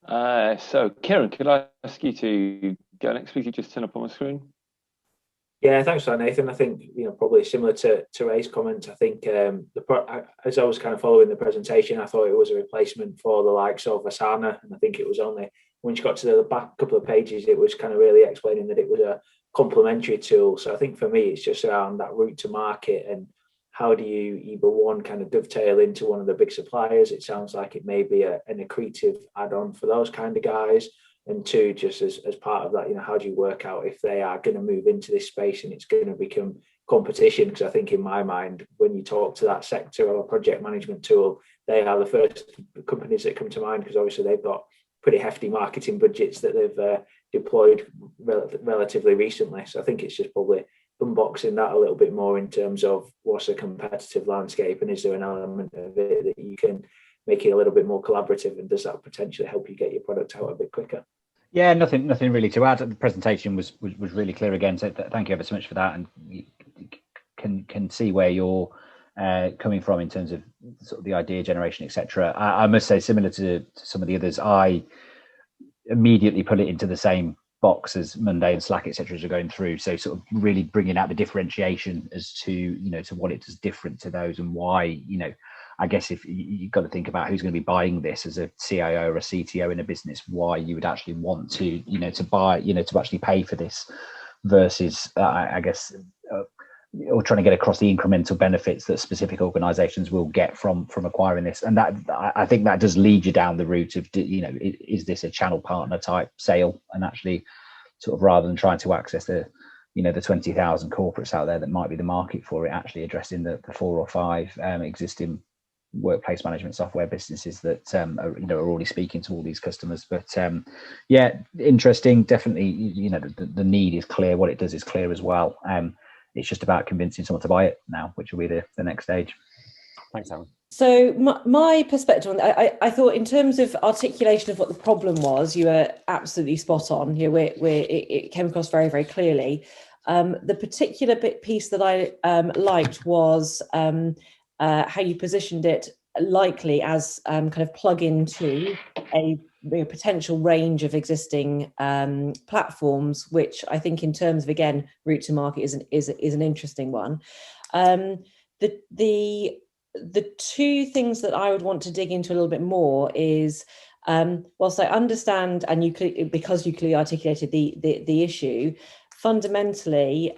So, Kieran, could I ask you to go next? Please, you just turn up on the screen. Yeah, thanks for that, Nathan. I think, you know, probably similar to Ray's comments. I think as I was kind of following the presentation, I thought it was a replacement for the likes of Asana, and I think it was only when you got to the back couple of pages, it was kind of really explaining that it was a complementary tool. So I think for me, it's just around that route to market, and how do you either one kind of dovetail into one of the big suppliers? It sounds like it may be an accretive add-on for those kind of guys. And two, just as part of that, you know, how do you work out if they are going to move into this space and it's going to become competition? Because I think in my mind, when you talk to that sector or a project management tool, they are the first companies that come to mind, because obviously they've got pretty hefty marketing budgets that they've deployed relatively recently. So I think it's just probably unboxing that a little bit more in terms of what's a competitive landscape, and is there an element of it that you can make it a little bit more collaborative, and does that potentially help you get your product out a bit quicker? Yeah, nothing really to add. The presentation was really clear again, so thank you ever so much for that, and you can see where you're coming from in terms of sort of the idea generation, etc. I must say, similar to some of the others, I immediately put it into the same box as Monday and Slack, etc. as you're going through. So sort of really bringing out the differentiation as to, you know, to what it does different to those, and why, you know, I guess if you've got to think about who's going to be buying this as a CIO or a CTO in a business, why you would actually want to, you know, to buy, you know, to actually pay for this versus, I guess, or trying to get across the incremental benefits that specific organizations will get from acquiring this. And that, I think that does lead you down the route of, you know, is this a channel partner type sale? And actually sort of, rather than trying to access the, you know, the 20,000 corporates out there that might be the market for it, actually addressing the 4 or 5 existing workplace management software businesses that are, you know, are already speaking to all these customers. But yeah, interesting. Definitely, you know, the need is clear. What it does is clear as well. It's just about convincing someone to buy it now, which will be the next stage. Thanks, Aaron. So my perspective on that, I thought in terms of articulation of what the problem was, you were absolutely spot on. You know, it came across very, very clearly. The particular piece that I liked was how you positioned it likely as kind of plug into a potential range of existing platforms, which I think in terms of, again, route to market is an interesting one. The two things that I would want to dig into a little bit more is Whilst I understand, and because you clearly articulated the issue, fundamentally,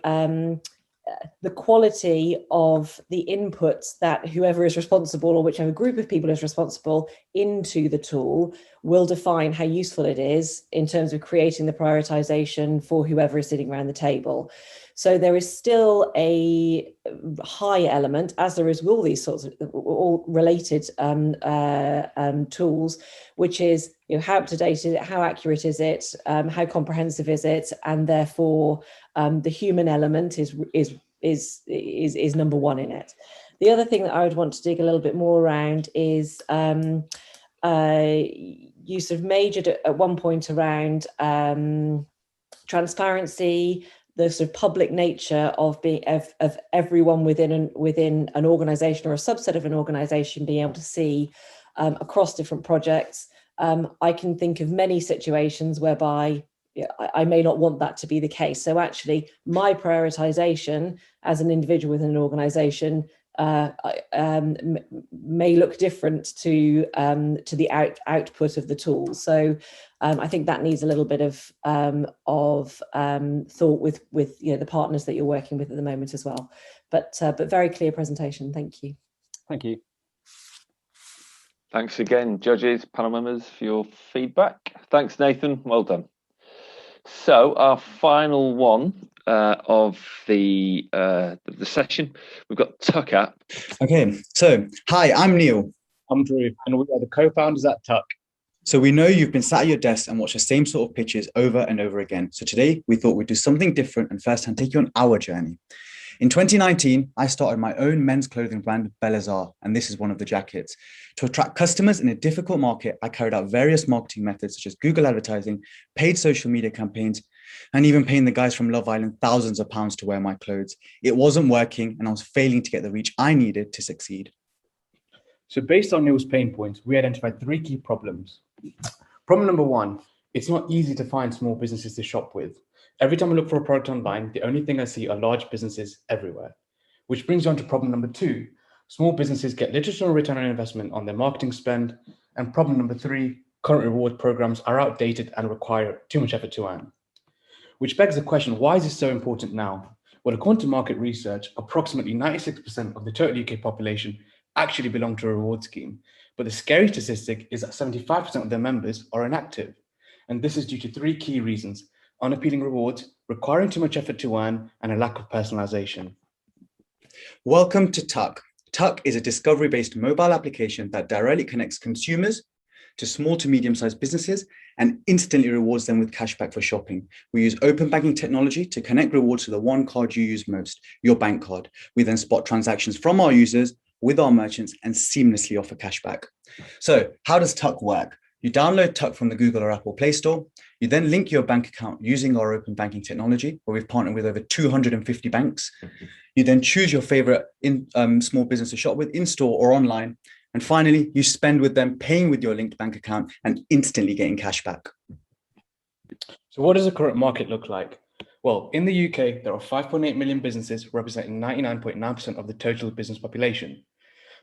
the quality of the inputs that whoever is responsible, or whichever group of people is responsible, into the tool will define how useful it is in terms of creating the prioritization for whoever is sitting around the table. So there is still a high element, as there is with all these sorts of all related tools, which is, how up to date is it, how accurate is it, how comprehensive is it, and therefore the human element is number one in it. The other thing that I would want to dig a little bit more around is you sort of majored at one point around transparency, the sort of public nature of everyone within an organization or a subset of an organization being able to see across different projects. I can think of many situations whereby I may not want that to be the case. So actually, my prioritization as an individual within an organization may look different to the output of the tool. So I think that needs a little bit of thought with the partners that you're working with at the moment as well. But very clear presentation. Thank you. Thank you. Thanks again, judges, panel members, for your feedback. Thanks, Nathan. Well done. So our final one of the session, we've got Tuck App. Okay, so hi, I'm Neil. I'm Drew, and we are the co-founders at Tuck. So we know you've been sat at your desk and watched the same sort of pitches over and over again. So today we thought we'd do something different and firsthand take you on our journey. In 2019, I started my own men's clothing brand, Belazar, and this is one of the jackets. To attract customers in a difficult market, I carried out various marketing methods such as Google advertising, paid social media campaigns, and even paying the guys from Love Island thousands of pounds to wear my clothes. It wasn't working, and I was failing to get the reach I needed to succeed. So based on Neil's pain points, we identified 3 key problems. Problem number 1, it's not easy to find small businesses to shop with. Every time I look for a product online, the only thing I see are large businesses everywhere. Which brings you on to problem number 2. Small businesses get little to no return on investment on their marketing spend. And problem number 3, current reward programs are outdated and require too much effort to earn. Which begs the question, why is this so important now? Well, according to market research, approximately 96% of the total UK population actually belong to a reward scheme. But the scary statistic is that 75% of their members are inactive. And this is due to 3 key reasons: unappealing rewards, requiring too much effort to earn, and a lack of personalization. Welcome to Tuck. Tuck is a discovery-based mobile application that directly connects consumers to small to medium-sized businesses and instantly rewards them with cashback for shopping. We use open banking technology to connect rewards to the one card you use most, your bank card. We then spot transactions from our users with our merchants and seamlessly offer cashback. So how does Tuck work? You download Tuck from the Google or Apple Play Store. You then link your bank account using our open banking technology, where we've partnered with over 250 banks. You then choose your favorite small business to shop with in-store or online. And finally, you spend with them, paying with your linked bank account and instantly getting cash back. So what does the current market look like? Well, in the UK, there are 5.8 million businesses representing 99.9% of the total business population.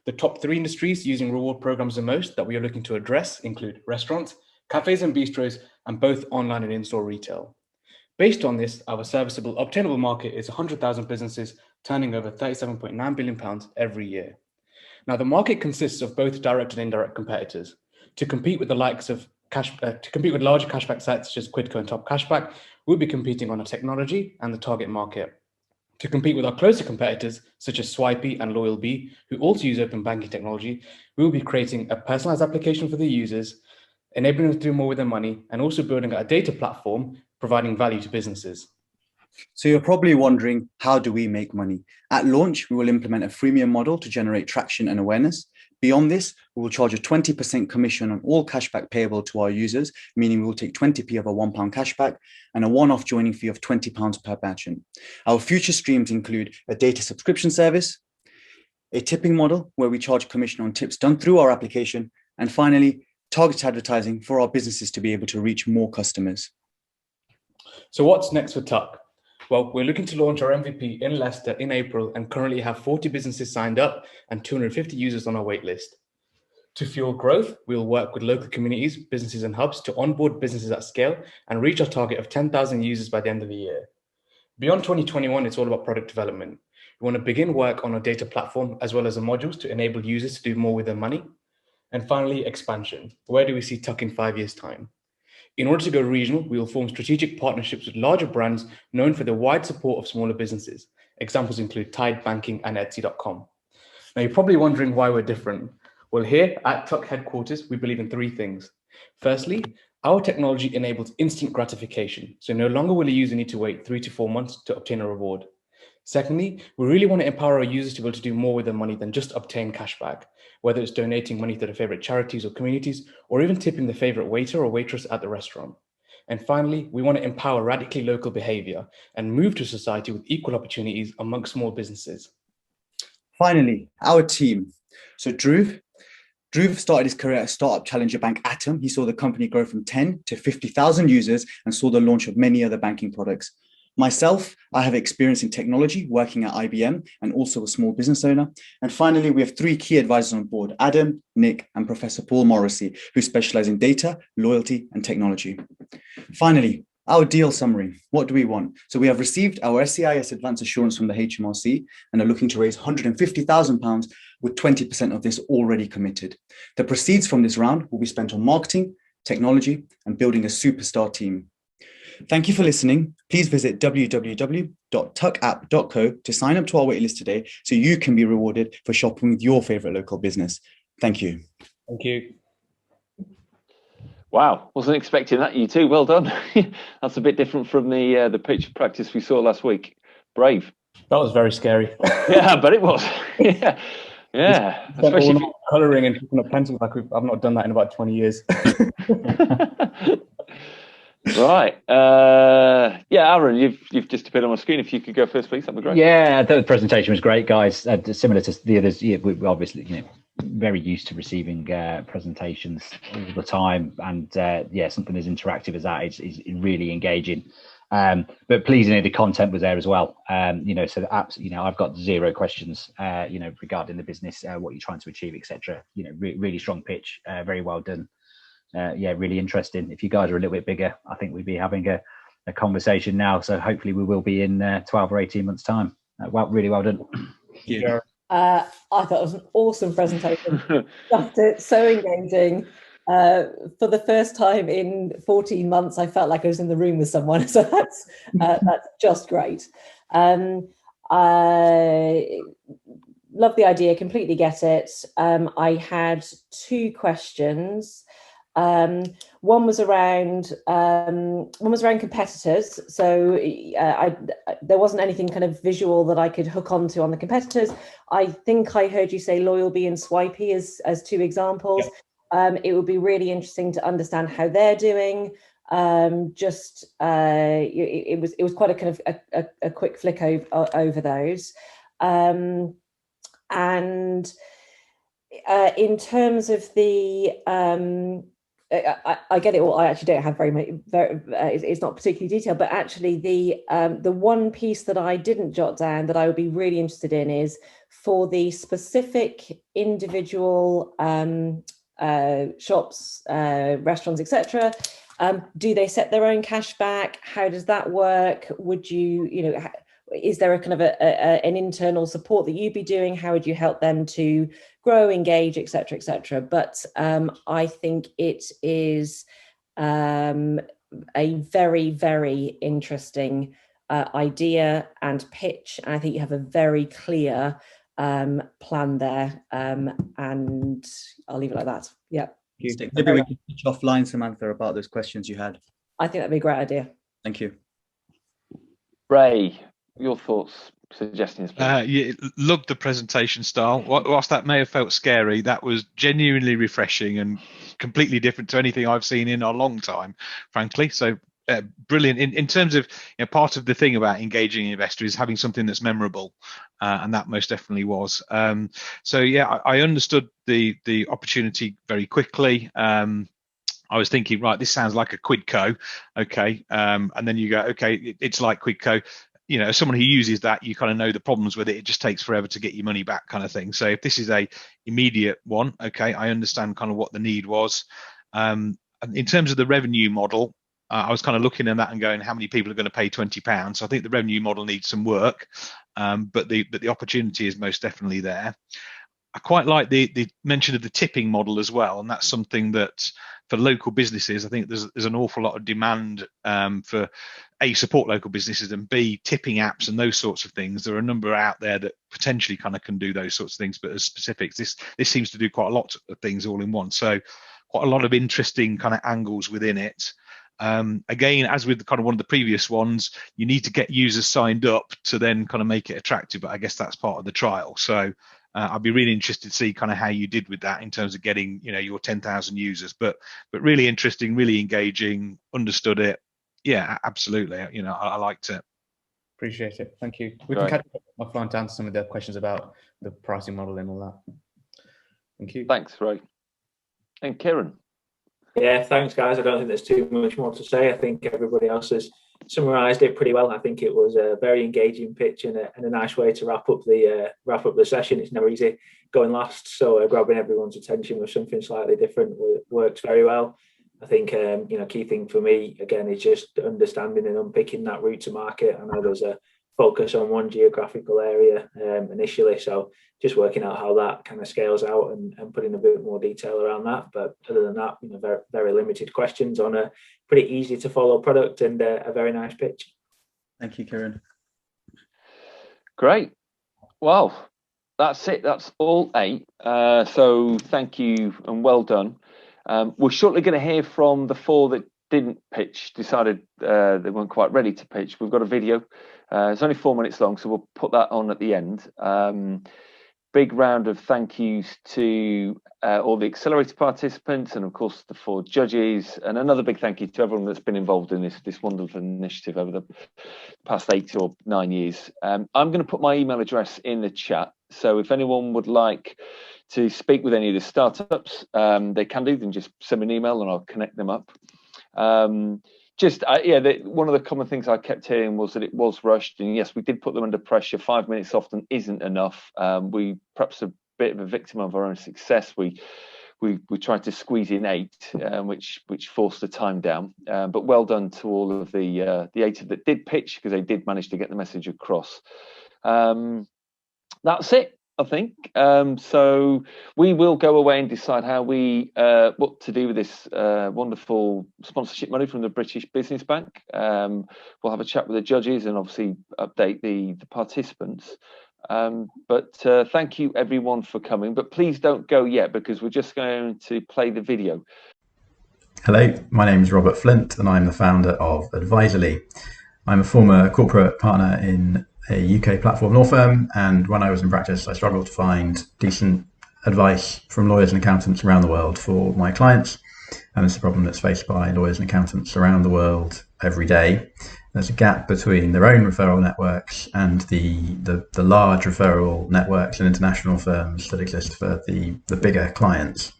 The top 3 industries using reward programs the most that we are looking to address include restaurants, cafes and bistros, and both online and in-store retail. Based on this, our serviceable obtainable market is 100,000 businesses turning over £37.9 billion every year. Now, the market consists of both direct and indirect competitors. To compete with the likes of to compete with larger cashback sites such as Quidco and Top Cashback, we'll be competing on a technology and the target market. To compete with our closer competitors, such as Swipey and LoyalBee, who also use open banking technology, we will be creating a personalized application for the users, enabling them to do more with their money, and also building a data platform, providing value to businesses. So you're probably wondering, how do we make money? At launch, we will implement a freemium model to generate traction and awareness. Beyond this, we will charge a 20% commission on all cashback payable to our users, meaning we will take 20p of a £1 cashback and a one-off joining fee of £20 per merchant. Our future streams include a data subscription service, a tipping model where we charge commission on tips done through our application, and finally, targeted advertising for our businesses to be able to reach more customers. So what's next for Tuck? Well, we're looking to launch our MVP in Leicester in April and currently have 40 businesses signed up and 250 users on our waitlist. To fuel growth, we'll work with local communities, businesses and hubs to onboard businesses at scale and reach our target of 10,000 users by the end of the year. Beyond 2021, it's all about product development. We want to begin work on our data platform as well as the modules to enable users to do more with their money. And finally, expansion. Where do we see Tuck in 5 years' time? In order to go regional, we will form strategic partnerships with larger brands known for the wide support of smaller businesses. Examples include Tide Banking and Etsy.com. Now, you're probably wondering why we're different. Well, here at Tuck headquarters, we believe in 3 things. Firstly, our technology enables instant gratification. So no longer will a user need to wait 3 to 4 months to obtain a reward. Secondly, we really want to empower our users to be able to do more with their money than just obtain cashback, whether it's donating money to their favorite charities or communities, or even tipping the favorite waiter or waitress at the restaurant. And finally, we want to empower radically local behavior and move to a society with equal opportunities amongst small businesses. Finally, our team. So Dhruv started his career at startup challenger bank Atom. He saw the company grow from 10 to 50,000 users and saw the launch of many other banking products. Myself, I have experience in technology, working at IBM and also a small business owner. And finally, we have 3 key advisors on board, Adam, Nick, and Professor Paul Morrissey, who specialize in data, loyalty, and technology. Finally, our deal summary. What do we want? So we have received our SCIS advance assurance from the HMRC and are looking to raise £150,000 with 20% of this already committed. The proceeds from this round will be spent on marketing, technology, and building a superstar team. Thank you for listening. Please visit www.tuckapp.co to sign up to our waitlist today so you can be rewarded for shopping with your favorite local business. Thank you. Thank you. Wow, wasn't expecting that, you two. Well done. That's a bit different from the pitch practice we saw last week. Brave. That was very scary. Yeah, but it was. Yeah. Especially colouring and picking up pencils like I've not done that in about 20 years. Right. Yeah, Aaron, you've just appeared on my screen. If you could go first, please, that'd be great. Yeah, the presentation was great, guys. Similar to the others, we're obviously very used to receiving presentations all the time, and something as interactive as that is really engaging. But pleasingly, the content was there as well. So I've got 0 questions, regarding the business, what you're trying to achieve, etc. Really strong pitch, very well done. Really interesting. If you guys are a little bit bigger, I think we'd be having a conversation now. So hopefully we will be in 12 or 18 months' time. Really well done. Yeah. I thought it was an awesome presentation. Loved it. So engaging. For the first time in 14 months, I felt like I was in the room with someone. So that's just great. I love the idea. Completely get it. I had 2 questions. One was around competitors. So there wasn't anything kind of visual that I could hook onto on the competitors. I think I heard you say Loyalbee and Swipey as 2 examples. Yep. It would be really interesting to understand how they're doing. It was quite a kind of a quick flick over those. And in terms of the I get it all. I actually don't have very much. It's not particularly detailed, but actually the one piece that I didn't jot down that I would be really interested in is for the specific individual shops, restaurants, etc. Do they set their own cash back? How does that work? Would you, is there a kind of an internal support that you'd be doing? How would you help them to grow, engage, etc., etc.? But I think it is a very, very interesting idea and pitch. And I think you have a very clear plan there. And I'll leave it like that. Yeah. Maybe we can pitch offline, Samantha, about those questions you had. I think that'd be a great idea. Thank you. Ray, your thoughts, suggestions, please. Loved the presentation style. Whilst that may have felt scary, that was genuinely refreshing and completely different to anything I've seen in a long time, frankly. So brilliant. In terms of part of the thing about engaging an investor is having something that's memorable, and that most definitely was. I understood the opportunity very quickly. I was thinking, right, this sounds like a Quidco, okay, and then you go, okay, it's like Quidco. as someone who uses that, you kind of know the problems with it. It just takes forever to get your money back, kind of thing. So if this is a immediate one, okay, I understand kind of what the need was. In terms of the revenue model, I was kind of looking at that and going, how many people are going to pay £20? So I think the revenue model needs some work, but the opportunity is most definitely there. I quite like the mention of the tipping model as well, and that's something that for local businesses, I think there's an awful lot of demand for A, support local businesses, and B, tipping apps and those sorts of things. There are a number out there that potentially kind of can do those sorts of things, but as specifics, this seems to do quite a lot of things all in one. So quite a lot of interesting kind of angles within it. Again, as with kind of one of the previous ones, you need to get users signed up to then kind of make it attractive, but I guess that's part of the trial. So I'd be really interested to see kind of how you did with that in terms of getting, your 10,000 users, but really interesting, really engaging, understood it. Yeah, absolutely. I liked it. Appreciate it. Thank you. We can catch up offline to answer some of the questions about the pricing model and all that. Thank you. Thanks, Ray. And Kieran. Yeah, thanks, guys. I don't think there's too much more to say. I think everybody else has summarised it pretty well. I think it was a very engaging pitch and a nice way to wrap up the session. It's never easy going last, so grabbing everyone's attention with something slightly different works very well. I think key thing for me again is just understanding and unpicking that route to market. I know there's a focus on one geographical area initially, so just working out how that kind of scales out and putting a bit more detail around that. But other than that, very, very limited questions on a pretty easy to follow product and a very nice pitch. Thank you, Kieran. Great. Well, that's it. That's all 8. So thank you and well done. We're shortly going to hear from the 4 that didn't pitch, decided they weren't quite ready to pitch. We've got a video. It's only 4 minutes long, so we'll put that on at the end. Big round of thank yous to all the accelerator participants and, of course, the 4 judges. And another big thank you to everyone that's been involved in this wonderful initiative over the past 8 or 9 years. I'm going to put my email address in the chat. So if anyone would like to speak with any of the startups, they can do. Then just send me an email and I'll connect them up. One of the common things I kept hearing was that it was rushed, and yes, we did put them under pressure. 5 minutes often isn't enough. We perhaps a bit of a victim of our own success. We tried to squeeze in 8, which forced the time down. But well done to all of the 8 that did pitch, because they did manage to get the message across. That's it, I think. So we will go away and decide how what to do with this wonderful sponsorship money from the British Business Bank. We'll have a chat with the judges and obviously update the participants. But thank you everyone for coming. But please don't go yet, because we're just going to play the video. Hello, my name is Robert Flint and I'm the founder of Adviserly. I'm a former corporate partner in a UK platform law firm, and when I was in practice I struggled to find decent advice from lawyers and accountants around the world for my clients, and it's a problem that's faced by lawyers and accountants around the world every day. There's a gap between their own referral networks and the large referral networks and international firms that exist for the bigger clients.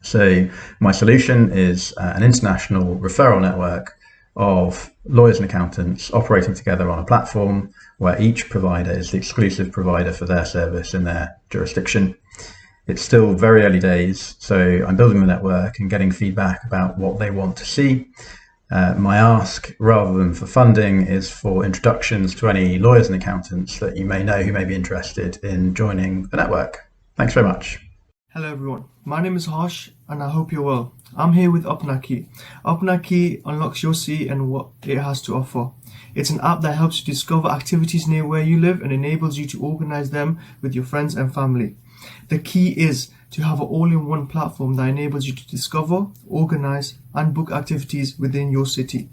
So my solution is an international referral network of lawyers and accountants operating together on a platform where each provider is the exclusive provider for their service in their jurisdiction. It's still very early days, so I'm building the network and getting feedback about what they want to see. My ask, rather than for funding, is for introductions to any lawyers and accountants that you may know who may be interested in joining the network. Thanks very much. Hello everyone, my name is Harsh and I hope you're well. I'm here with Upnaki. Upnaki unlocks your sea and what it has to offer. It's an app that helps you discover activities near where you live and enables you to organize them with your friends and family. The key is to have an all-in-one platform that enables you to discover, organize and book activities within your city.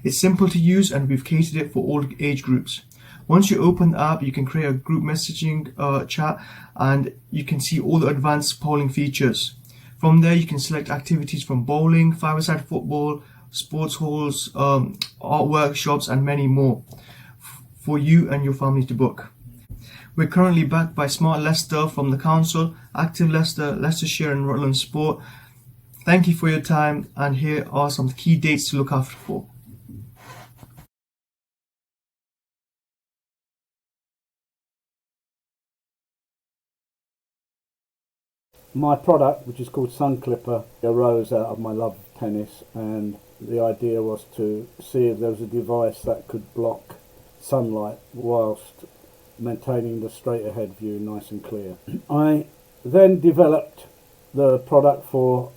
It's simple to use and we've catered it for all age groups. Once you open the app, you can create a group messaging chat and you can see all the advanced polling features. From there, you can select activities from bowling, five-a-side football, sports halls, art workshops, and many more for you and your family to book. We're currently backed by Smart Leicester from the council, Active Leicester, Leicestershire and Rutland Sport. Thank you for your time, and here are some key dates to look after for. My product, which is called Sun Clipper, arose out of my love of tennis, and the idea was to see if there was a device that could block sunlight whilst maintaining the straight ahead view nice and clear. I then developed the product for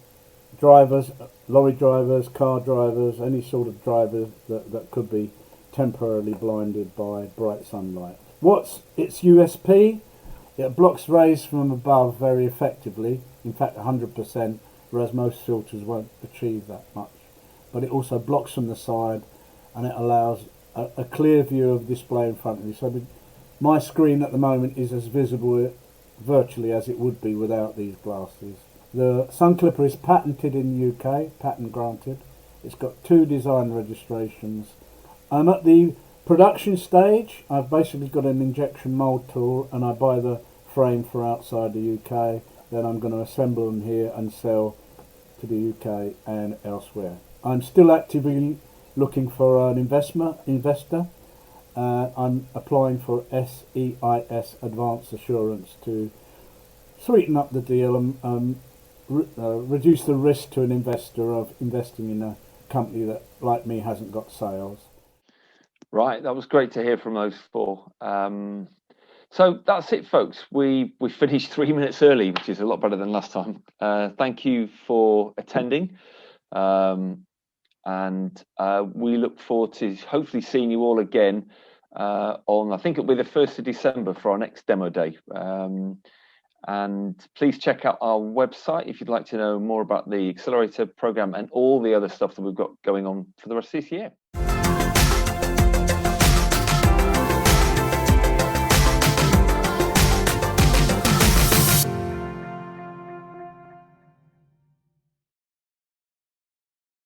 drivers, lorry drivers, car drivers, any sort of drivers that could be temporarily blinded by bright sunlight. What's its USP? It blocks rays from above very effectively, in fact 100%, whereas most filters won't achieve that much. But it also blocks from the side, and it allows a clear view of display in front of you. So my screen at the moment is as visible virtually as it would be without these glasses. The Sun Clipper is patented in the UK, patent granted. It's got 2 design registrations. I'm at the production stage. I've basically got an injection mold tool, and I buy the frame for outside the UK. Then I'm going to assemble them here and sell to the UK and elsewhere. I'm still actively looking for an investor. I'm applying for SEIS Advanced Assurance to sweeten up the deal and reduce the risk to an investor of investing in a company that, like me, hasn't got sales. Right, that was great to hear from those 4. So that's it, folks. We finished 3 minutes early, which is a lot better than last time. Thank you for attending, and we look forward to hopefully seeing you all again on, I think it'll be the 1st of December for our next demo day. And please check out our website if you'd like to know more about the Accelerator program and all the other stuff that we've got going on for the rest of this year.